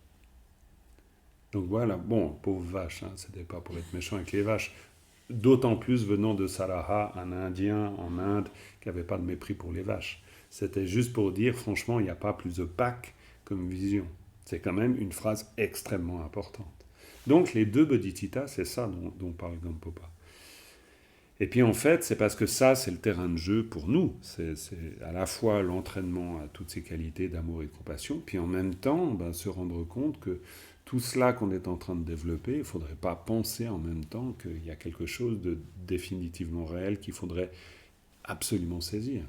Donc voilà, bon, pauvre vache, hein, c'était pas pour être méchant avec les vaches, d'autant plus venant de Saraha, un Indien en Inde qui n'avait pas de mépris pour les vaches. C'était juste pour dire, franchement, il n'y a pas plus opaque comme vision. C'est quand même une phrase extrêmement importante. Donc les deux bodhicittas, c'est ça dont parle Gampopa. Et puis en fait, c'est parce que ça, c'est le terrain de jeu pour nous. C'est à la fois l'entraînement à toutes ces qualités d'amour et de compassion, puis en même temps, se rendre compte que tout cela qu'on est en train de développer, il ne faudrait pas penser en même temps qu'il y a quelque chose de définitivement réel qu'il faudrait absolument saisir.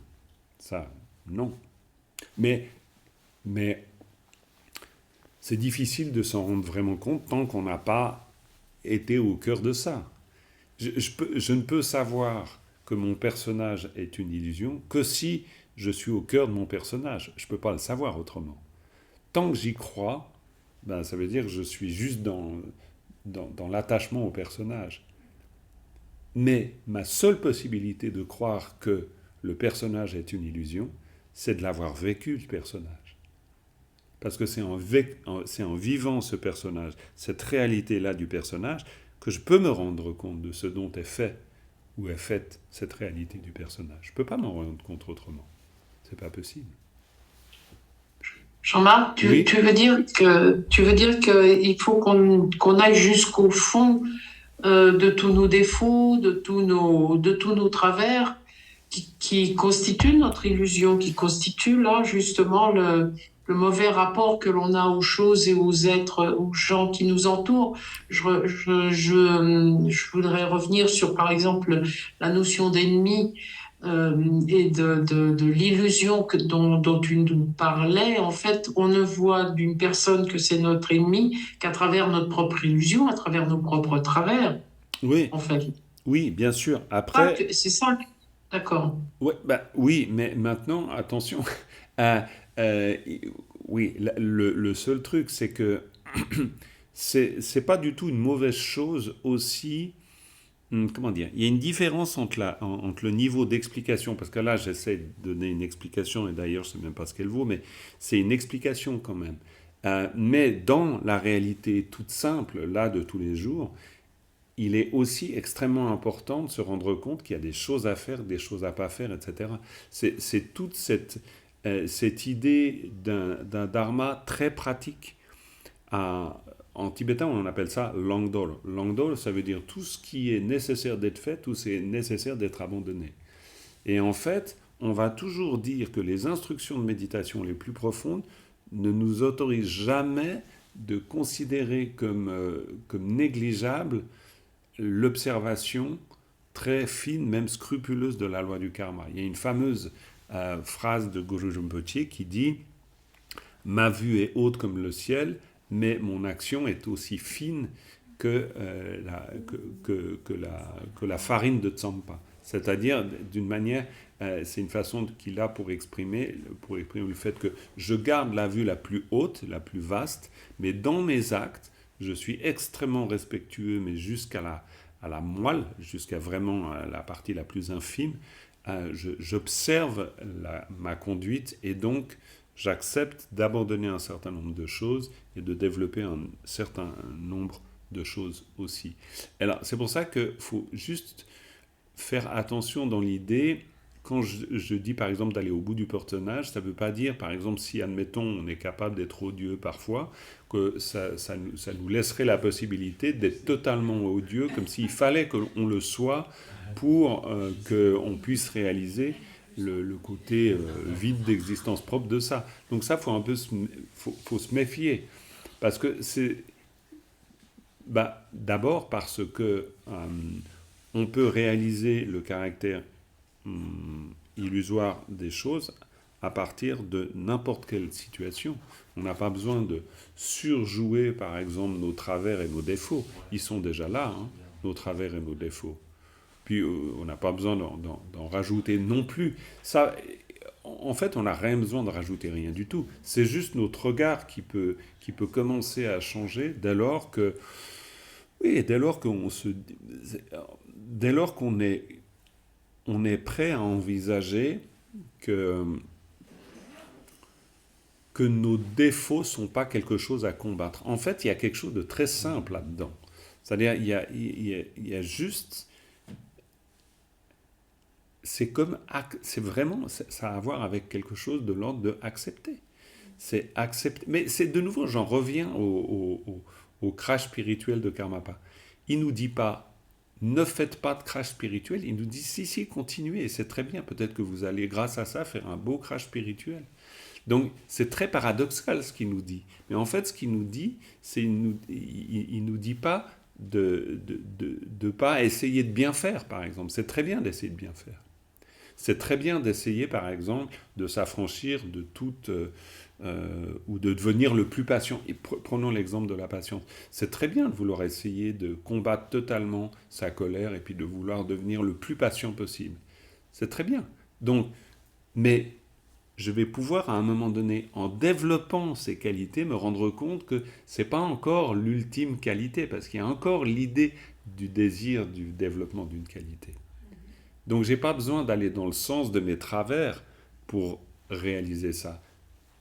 Ça, non. Mais c'est difficile de s'en rendre vraiment compte tant qu'on n'a pas été au cœur de ça. Je ne peux savoir que mon personnage est une illusion que si je suis au cœur de mon personnage. Je ne peux pas le savoir autrement. Tant que j'y crois, ça veut dire que je suis juste dans l'attachement au personnage. Mais ma seule possibilité de croire que le personnage est une illusion, c'est de l'avoir vécu, le personnage. Parce que c'est en vivant ce personnage, cette réalité-là du personnage, que je peux me rendre compte de ce dont est fait ou est faite cette réalité du personnage. Je ne peux pas m'en rendre compte autrement. C'est pas possible. Jean-Marc, Oui. tu veux dire qu'il faut qu'on aille jusqu'au fond de tous nos défauts, de tous nos travers qui constituent notre illusion, qui constituent là justement le mauvais rapport que l'on a aux choses et aux êtres, aux gens qui nous entourent. Je voudrais revenir sur, par exemple, la notion d'ennemi. et de l'illusion dont tu nous parlais, en fait, on ne voit d'une personne que c'est notre ennemi qu'à travers notre propre illusion, à travers nos propres travers, Oui, en fait. oui, bien sûr. Après, C'est ça, d'accord. ouais, bah, oui, mais maintenant, attention. Euh, euh, oui, le seul truc, c'est que c'est pas du tout une mauvaise chose aussi. Comment dire? Il y a une différence entre le niveau d'explication, parce que là, j'essaie de donner une explication, et d'ailleurs, je ne sais même pas ce qu'elle vaut, mais c'est une explication quand même. Mais dans la réalité toute simple, là, de tous les jours, il est aussi extrêmement important de se rendre compte qu'il y a des choses à faire, des choses à pas faire, etc. C'est toute cette idée d'un dharma très pratique. En tibétain, on appelle ça langdol. Langdol, ça veut dire tout ce qui est nécessaire d'être fait, tout ce qui est nécessaire d'être abandonné. Et en fait, on va toujours dire que les instructions de méditation les plus profondes ne nous autorisent jamais de considérer comme négligeable l'observation très fine, même scrupuleuse de la loi du karma. Il y a une fameuse phrase de Guru Rinpoche qui dit Ma vue est haute comme le ciel, mais mon action est aussi fine que la farine de Tsampa. C'est-à-dire, d'une manière, c'est une façon qu'il a pour exprimer le fait que je garde la vue la plus haute, la plus vaste, mais dans mes actes, je suis extrêmement respectueux, mais à la moelle, jusqu'à vraiment la partie la plus infime. J'observe ma conduite et donc j'accepte d'abandonner un certain nombre de choses et de développer un certain nombre de choses aussi. Alors, c'est pour ça qu'il faut juste faire attention dans l'idée. Quand je dis par exemple d'aller au bout du personnage, ça ne veut pas dire, par exemple, si admettons on est capable d'être odieux parfois, que ça nous laisserait la possibilité d'être totalement odieux, comme s'il fallait qu'on le soit pour qu'on puisse réaliser le côté vide d'existence propre de ça. Donc ça, faut se méfier. Parce que d'abord parce que on peut réaliser le caractère illusoire des choses à partir de n'importe quelle situation. On n'a pas besoin de surjouer, par exemple, nos travers et nos défauts. Ils sont déjà là, hein, nos travers et nos défauts. Puis on n'a pas besoin d'en rajouter non plus. Ça, en fait, on n'a rien besoin de rajouter rien du tout. C'est juste notre regard qui peut commencer à changer dès lors que, oui, dès lors qu'on est prêt à envisager que nos défauts ne sont pas quelque chose à combattre. En fait, il y a quelque chose de très simple là-dedans. C'est-à-dire, il y a juste... c'est vraiment, ça a à voir avec quelque chose de l'ordre de accepter. C'est accepter. Mais c'est de nouveau, j'en reviens au crash spirituel de Karmapa. Il nous dit pas, ne faites pas de crash spirituel. Il nous dit, si, continuez, et c'est très bien. Peut-être que vous allez, grâce à ça, faire un beau crash spirituel. Donc, c'est très paradoxal ce qu'il nous dit. Mais en fait, ce qu'il nous dit, il nous dit pas de pas essayer de bien faire, par exemple. C'est très bien d'essayer de bien faire. C'est très bien d'essayer, par exemple, de s'affranchir de toute... ou de devenir le plus patient. Et prenons l'exemple de la patience. C'est très bien de vouloir essayer de combattre totalement sa colère et puis de vouloir devenir le plus patient possible. C'est très bien. Donc, mais je vais pouvoir, à un moment donné, en développant ces qualités, me rendre compte que ce n'est pas encore l'ultime qualité, parce qu'il y a encore l'idée du désir du développement d'une qualité. Donc, je n'ai pas besoin d'aller dans le sens de mes travers pour réaliser ça.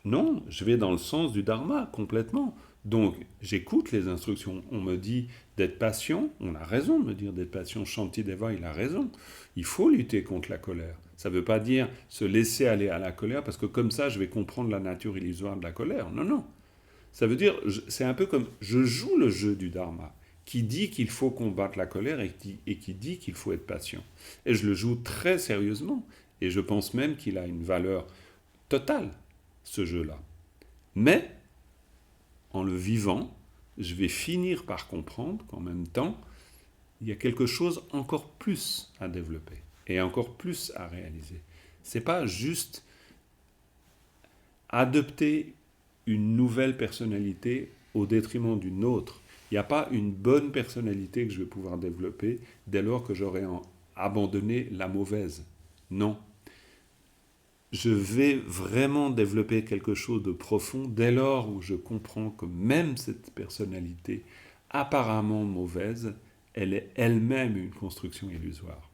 Non, je vais dans le sens du dharma, complètement. Donc, j'écoute les instructions. On me dit d'être patient. On a raison de me dire d'être patient. Shantideva, il a raison. Il faut lutter contre la colère. Ça ne veut pas dire se laisser aller à la colère, parce que comme ça, je vais comprendre la nature illusoire de la colère. Non. Ça veut dire, c'est un peu comme, je joue le jeu du dharma, qui dit qu'il faut combattre la colère et qui dit qu'il faut être patient. Et je le joue très sérieusement. Et je pense même qu'il a une valeur totale, ce jeu-là. Mais, en le vivant, je vais finir par comprendre qu'en même temps, il y a quelque chose encore plus à développer. et encore plus à réaliser. C'est pas juste adopter une nouvelle personnalité au détriment d'une autre. Il n'y a pas une bonne personnalité que je vais pouvoir développer dès lors que j'aurai abandonné la mauvaise. Non. Je vais vraiment développer quelque chose de profond dès lors où je comprends que même cette personnalité apparemment mauvaise, elle est elle-même une construction illusoire.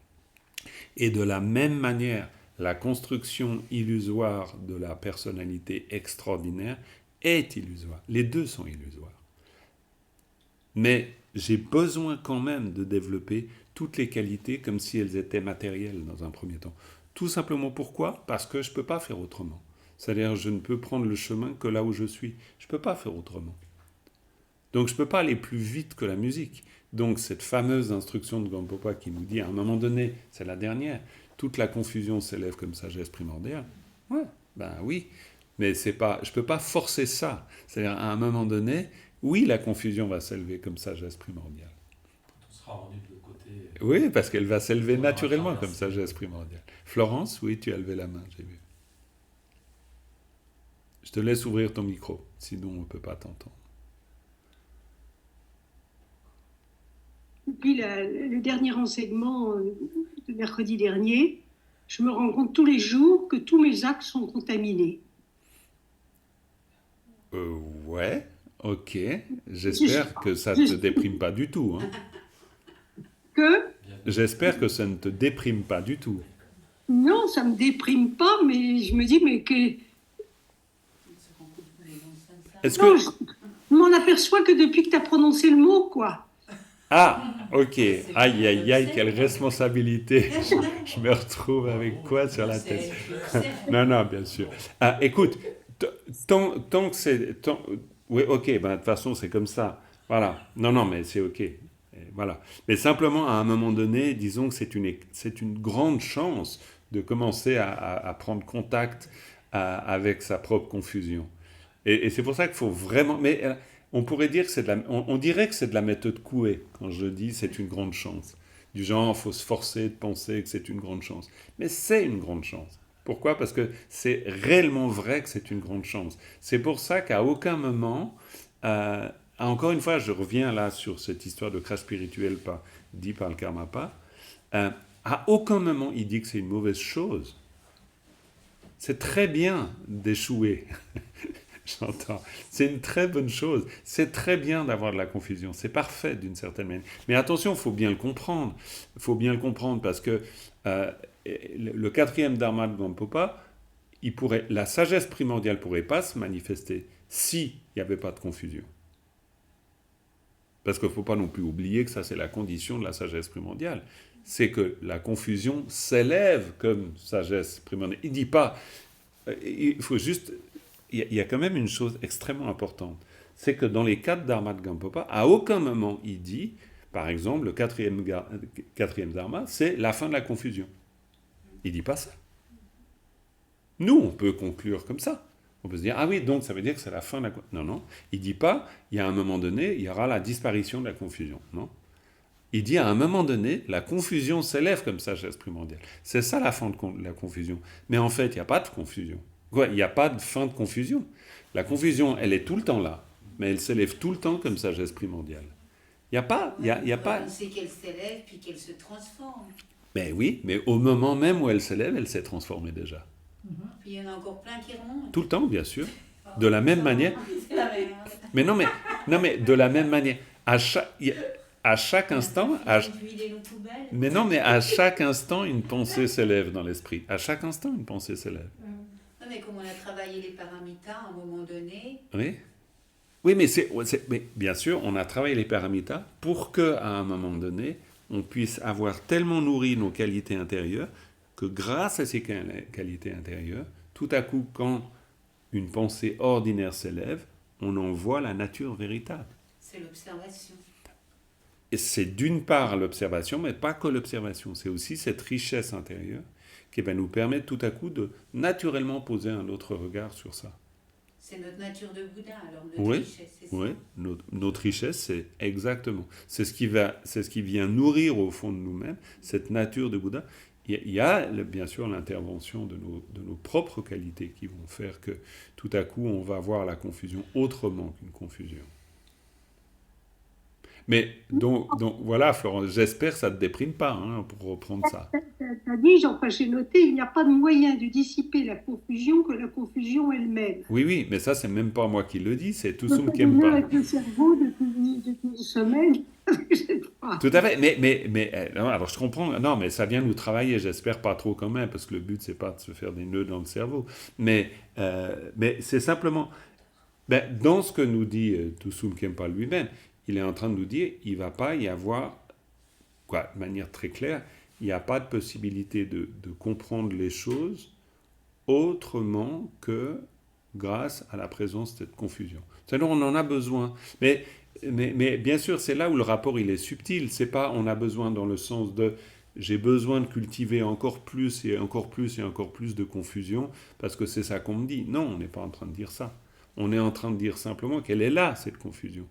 Et de la même manière, la construction illusoire de la personnalité extraordinaire est illusoire. Les deux sont illusoires. Mais j'ai besoin quand même de développer toutes les qualités comme si elles étaient matérielles dans un premier temps. Tout simplement pourquoi ? Parce que je ne peux pas faire autrement. C'est-à-dire je ne peux prendre le chemin que là où je suis. Je ne peux pas faire autrement. Donc je ne peux pas aller plus vite que la musique. Donc cette fameuse instruction de Gampopa qui nous dit à un moment donné, c'est la dernière, toute la confusion s'élève comme sagesse primordiale. Ouais, ben oui, mais c'est pas, je ne peux pas forcer ça. C'est-à-dire à un moment donné, oui, la confusion va s'élever comme sagesse primordiale. On sera rendu de l'autre côté. Oui, parce qu'elle va s'élever naturellement comme sagesse primordiale. Florence, oui, tu as levé la main, j'ai vu. Je te laisse ouvrir ton micro, sinon on ne peut pas t'entendre. Depuis le dernier enseignement de mercredi dernier, je me rends compte tous les jours que tous mes actes sont contaminés. Ouais, ok. J'espère que ça ne te déprime pas du tout. Hein. Que J'espère que ça ne te déprime pas du tout. non, ça ne me déprime pas, mais je me dis, mais que... Est-ce Non, que... je m'en aperçois que depuis que tu as prononcé le mot, quoi. Ah, ok. Aïe, aïe, aïe, quelle responsabilité. Je me retrouve avec quoi sur la tête? Non, non, bien sûr. Ah, écoute, tant que c'est... Oui, ok, ben, de toute façon, c'est comme ça. Voilà. Non, non, mais c'est ok. Et voilà. Mais simplement, à un moment donné, disons que c'est une grande chance de commencer à prendre contact avec sa propre confusion. Et c'est pour ça qu'il faut vraiment... Mais on pourrait dire que c'est de la... On dirait que c'est de la méthode Coué, quand je dis c'est une grande chance. Du genre, il faut se forcer de penser que c'est une grande chance. Mais c'est une grande chance. Pourquoi ? Parce que c'est réellement vrai que c'est une grande chance. C'est pour ça qu'à aucun moment... encore une fois, je reviens là sur cette histoire de crash spirituel dit par le Karmapa. À aucun moment, il dit que c'est une mauvaise chose. C'est très bien d'échouer. J'entends. C'est une très bonne chose. C'est très bien d'avoir de la confusion. C'est parfait d'une certaine manière. Mais attention, il faut bien le comprendre. Il faut bien le comprendre parce que le quatrième dharma de Gampopa, la sagesse primordiale ne pourrait pas se manifester s'il n'y avait pas de confusion. Parce qu'il ne faut pas non plus oublier que ça, c'est la condition de la sagesse primordiale. C'est que la confusion s'élève comme sagesse primordiale. Il ne dit pas... Il faut juste... Il y a quand même une chose extrêmement importante. C'est que dans les 4 dharmas de Gampopa, à aucun moment il dit, par exemple, le quatrième dharma, c'est la fin de la confusion. Il ne dit pas ça. Nous, on peut conclure comme ça. On peut se dire, ah oui, donc ça veut dire que c'est la fin de la confusion. Non, non. Il ne dit pas, il y a un moment donné, il y aura la disparition de la confusion. Non. Il dit, à un moment donné, la confusion s'élève comme sagesse primordiale. C'est ça la fin de la confusion. Mais en fait, il n'y a pas de confusion. Il n'y a pas de fin de confusion. La confusion, elle est tout le temps là, mais elle s'élève tout le temps comme sagesse primordiale. Il n'y a pas... On sait qu'elle s'élève puis qu'elle se transforme. Ben oui, mais au moment même où elle s'élève, elle s'est transformée déjà. Puis il y en a encore plein qui remontent. Tout le temps, bien sûr. De la même manière... Mais non, mais de la même manière. À chaque instant... Mais non, mais à chaque instant, une pensée s'élève dans l'esprit. À chaque instant, une pensée s'élève. Mais comme on a travaillé les paramitas à un moment donné... Oui, oui, mais bien sûr, on a travaillé les paramitas pour qu'à un moment donné, on puisse avoir tellement nourri nos qualités intérieures que grâce à ces qualités intérieures, tout à coup, quand une pensée ordinaire s'élève, on en voit la nature véritable. C'est l'observation. Et c'est d'une part l'observation, mais pas que l'observation. C'est aussi cette richesse intérieure qui va nous permettre tout à coup de naturellement poser un autre regard sur ça. C'est notre nature de Bouddha, alors notre richesse, c'est ça. Oui, notre richesse, c'est exactement. C'est ce qui vient nourrir au fond de nous-mêmes, cette nature de Bouddha. il y a bien sûr l'intervention de nos propres qualités qui vont faire que tout à coup on va voir la confusion autrement qu'une confusion. Mais donc voilà, Florence, j'espère que ça ne te déprime pas, hein, pour reprendre ça. Tu as dit, enfin, j'ai noté, il n'y a pas de moyen de dissiper la confusion que la confusion elle-même. Oui, mais ça, c'est même pas moi qui le dis, c'est Je Toussoum fais Kempa. avec le cerveau depuis une semaine. Je sais pas. Tout à fait, mais non, alors je comprends, non, mais ça vient nous travailler, j'espère pas trop quand même, parce que le but, c'est pas de se faire des nœuds dans le cerveau, mais c'est simplement, dans ce que nous dit Toussoum Kempa lui-même, il est en train de nous dire, il va pas y avoir, quoi, de manière très claire, il n'y a pas de possibilité de comprendre les choses autrement que grâce à la présence de cette confusion. C'est-à-dire on en a besoin, mais bien sûr, c'est là où le rapport il est subtil. C'est pas on a besoin dans le sens de j'ai besoin de cultiver encore plus et encore plus et encore plus de confusion parce que c'est ça qu'on me dit. Non, on n'est pas en train de dire ça. On est en train de dire simplement qu'elle est là, cette confusion.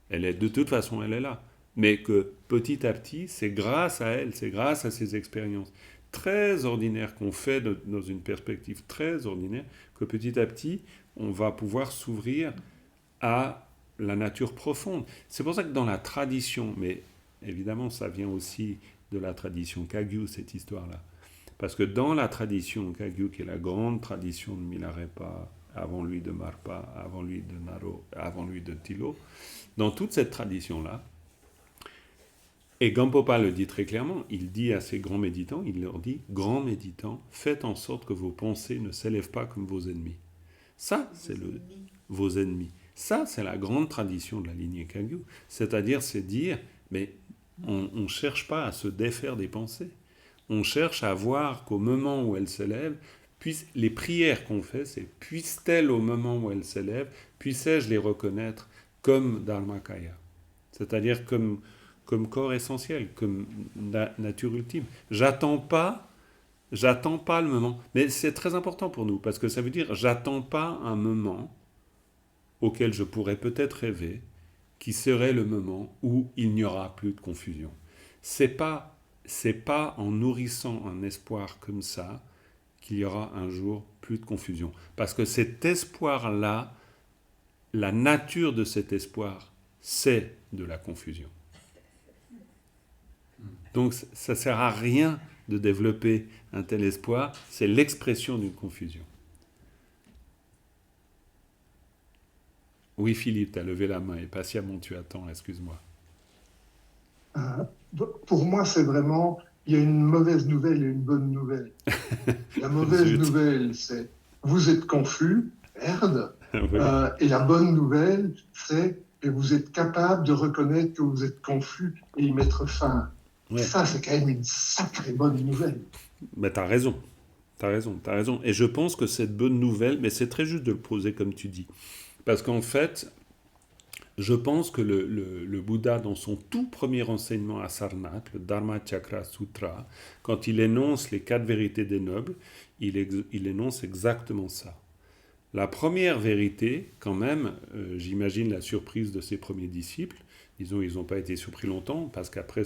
Elle est, de toute façon, elle est là. Mais que petit à petit, c'est grâce à elle, c'est grâce à ces expériences très ordinaires qu'on fait dans une perspective très ordinaire, que petit à petit, on va pouvoir s'ouvrir à la nature profonde. C'est pour ça que dans la tradition, mais évidemment ça vient aussi de la tradition Kagyu, cette histoire-là, parce que dans la tradition Kagyu, qui est la grande tradition de Milarepa, avant lui de Marpa, avant lui de Naro, avant lui de Tilo, dans toute cette tradition-là, et Gampopa le dit très clairement, il dit à ces grands méditants, il leur dit, grands méditants, faites en sorte que vos pensées ne s'élèvent pas comme vos ennemis. Ça, c'est vos ennemis. Ça, c'est la grande tradition de la lignée Kagyu. C'est-à-dire, c'est dire, mais on ne cherche pas à se défaire des pensées. On cherche à voir qu'au moment où elles s'élèvent, les prières qu'on fait, c'est puissent-elles au moment où elles s'élèvent, puissais-je les reconnaître comme Dharmakaya. C'est-à-dire comme corps essentiel, comme nature ultime. J'attends pas le moment. Mais c'est très important pour nous, parce que ça veut dire, j'attends pas un moment auquel je pourrais peut-être rêver, qui serait le moment où il n'y aura plus de confusion. C'est pas en nourrissant un espoir comme ça qu'il y aura un jour plus de confusion. Parce que cet espoir-là, la nature de cet espoir, c'est de la confusion. Donc ça ne sert à rien de développer un tel espoir, c'est l'expression d'une confusion. Oui, Philippe, tu as levé la main et patiemment tu attends, excuse-moi. Pour moi, c'est vraiment, il y a une mauvaise nouvelle et une bonne nouvelle. La mauvaise nouvelle, c'est vous êtes confus, merde. Oui. Et la bonne nouvelle, c'est que vous êtes capable de reconnaître que vous êtes confus et y mettre fin. Ouais. Ça, c'est quand même une sacrée bonne nouvelle. Mais tu as raison. Et je pense que cette bonne nouvelle, mais c'est très juste de le poser comme tu dis. Parce qu'en fait, je pense que le Bouddha, dans son tout premier enseignement à Sarnath, le Dharma Chakra Sutra, quand il énonce les 4 vérités des nobles, il énonce exactement ça. La première vérité, quand même, j'imagine la surprise de ses premiers disciples, ils n'ont pas été surpris longtemps, parce qu'après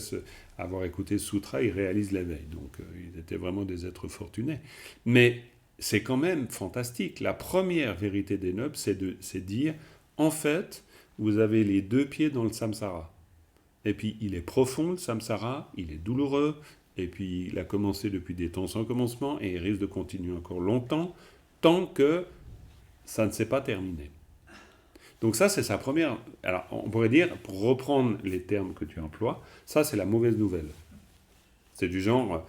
avoir écouté ce sutra, ils réalisent l'éveil. Donc, ils étaient vraiment des êtres fortunés. Mais c'est quand même fantastique. La première vérité des nobles, c'est dire, en fait, vous avez les 2 pieds dans le samsara. Et puis, il est profond, le samsara, il est douloureux, et puis il a commencé depuis des temps sans commencement, et il risque de continuer encore longtemps, tant que ça ne s'est pas terminé. Donc ça, c'est sa première... Alors, on pourrait dire, pour reprendre les termes que tu emploies, ça, c'est la mauvaise nouvelle. C'est du genre,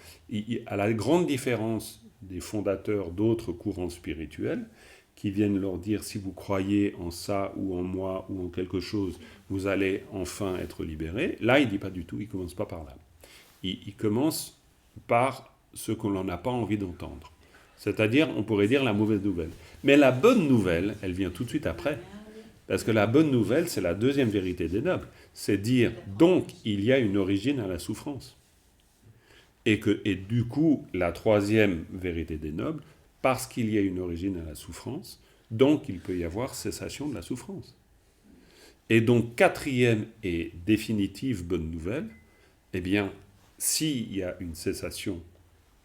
à la grande différence des fondateurs d'autres courants spirituels, qui viennent leur dire, si vous croyez en ça, ou en moi, ou en quelque chose, vous allez enfin être libérés. Là, il ne dit pas du tout, il ne commence pas par là. Il commence par ce qu'on n'en a pas envie d'entendre. C'est-à-dire, on pourrait dire la mauvaise nouvelle. Mais la bonne nouvelle, elle vient tout de suite après. Parce que la bonne nouvelle, c'est la deuxième vérité des nobles. C'est dire, donc, il y a une origine à la souffrance. Et du coup, la troisième vérité des nobles, parce qu'il y a une origine à la souffrance, donc il peut y avoir cessation de la souffrance. Et donc, quatrième et définitive bonne nouvelle, eh bien, s'il y a une cessation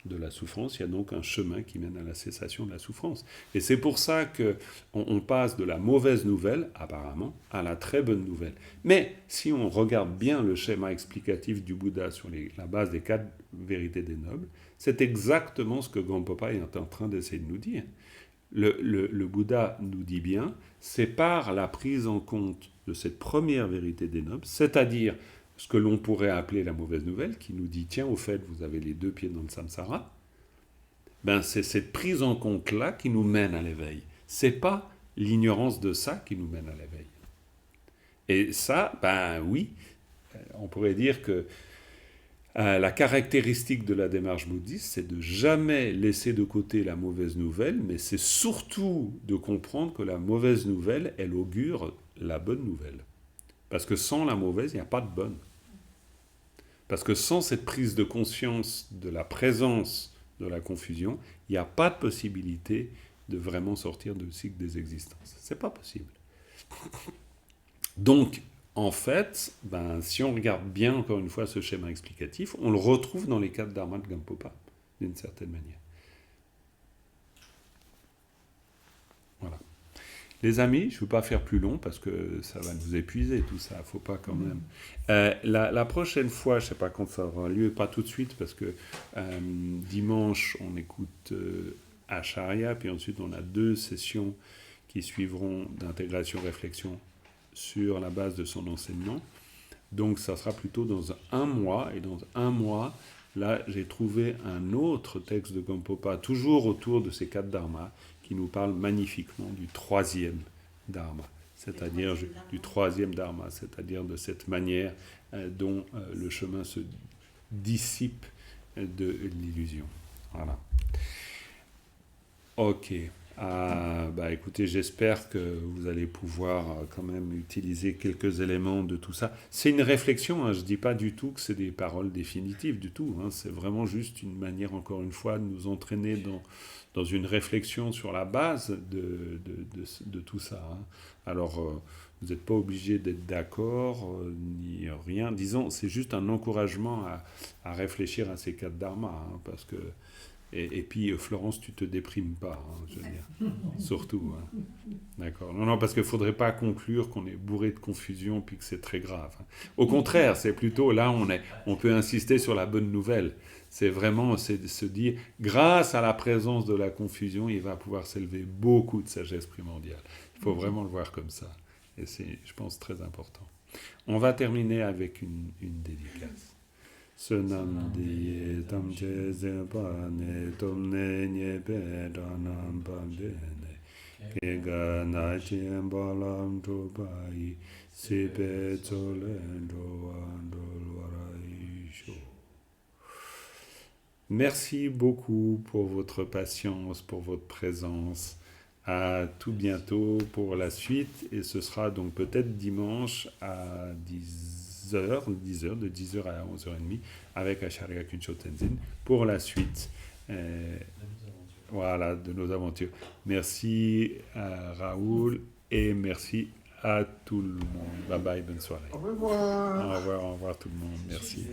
de la souffrance, il y a donc un chemin qui mène à la cessation de la souffrance. Et c'est pour ça qu'on passe de la mauvaise nouvelle, apparemment, à la très bonne nouvelle. Mais si on regarde bien le schéma explicatif du Bouddha sur la base des 4 vérités des nobles, c'est exactement ce que Gampopa est en train d'essayer de nous dire. Le Bouddha nous dit bien, c'est par la prise en compte de cette première vérité des nobles, c'est-à-dire ce que l'on pourrait appeler la mauvaise nouvelle, qui nous dit, tiens, au fait, vous avez les 2 pieds dans le samsara, ben c'est cette prise en compte-là qui nous mène à l'éveil. C'est pas l'ignorance de ça qui nous mène à l'éveil. Et ça, ben oui, on pourrait dire que la caractéristique de la démarche bouddhiste, c'est de jamais laisser de côté la mauvaise nouvelle, mais c'est surtout de comprendre que la mauvaise nouvelle, elle augure la bonne nouvelle. Parce que sans la mauvaise, il n'y a pas de bonne. Parce que sans cette prise de conscience de la présence de la confusion, il n'y a pas de possibilité de vraiment sortir du cycle des existences. C'est pas possible. Donc, en fait, si on regarde bien, encore une fois, ce schéma explicatif, on le retrouve dans les 4 dharmas de Gampopa, d'une certaine manière. Voilà. Les amis, je ne veux pas faire plus long parce que ça va nous épuiser tout ça, il ne faut pas quand même. La prochaine fois, je ne sais pas quand ça aura lieu, pas tout de suite parce que dimanche, on écoute Acharya, puis ensuite on a 2 sessions qui suivront d'intégration-réflexion sur la base de son enseignement. Donc ça sera plutôt dans 1 mois, et dans 1 mois, là j'ai trouvé un autre texte de Gampopa, toujours autour de ces 4 dharmas, qui nous parle magnifiquement du 3e dharma, c'est-à-dire du 3e dharma, c'est-à-dire de cette manière dont le chemin se dissipe de l'illusion. Voilà. Ok. Écoutez, j'espère que vous allez pouvoir quand même utiliser quelques éléments de tout ça. C'est une réflexion, hein, je ne dis pas du tout que c'est des paroles définitives du tout, hein, c'est vraiment juste une manière, encore une fois, de nous entraîner dans une réflexion sur la base de tout ça. Hein. Alors, vous n'êtes pas obligé d'être d'accord, ni rien. Disons, c'est juste un encouragement à réfléchir à ces 4 dharmas, hein, parce que et puis, Florence, tu te déprimes pas, hein, je veux dire. Surtout. Hein. D'accord. Non, parce qu'il ne faudrait pas conclure qu'on est bourré de confusion puis que c'est très grave. Hein. Au contraire, c'est plutôt là, on peut insister sur la bonne nouvelle. C'est vraiment de se dire, grâce à la présence de la confusion, il va pouvoir s'élever beaucoup de sagesse primordiale. Il faut vraiment le voir comme ça. Et c'est, je pense, très important. On va terminer avec une dédicace. Sunam diye tam che zepa ne tom ne nye pe danam pandene kega na chen balam to pai sepe tsolendo andolwaraisho. Merci beaucoup pour votre patience, pour votre présence. À tout bientôt pour la suite, et ce sera donc peut-être dimanche à 10h, de 10h à 11h30, avec Acharya Kunsho Tenzin, pour la suite de nos aventures. Merci à Raoul, et merci à tout le monde. Bye bye, bonne soirée. Au revoir. Au revoir tout le monde. Merci.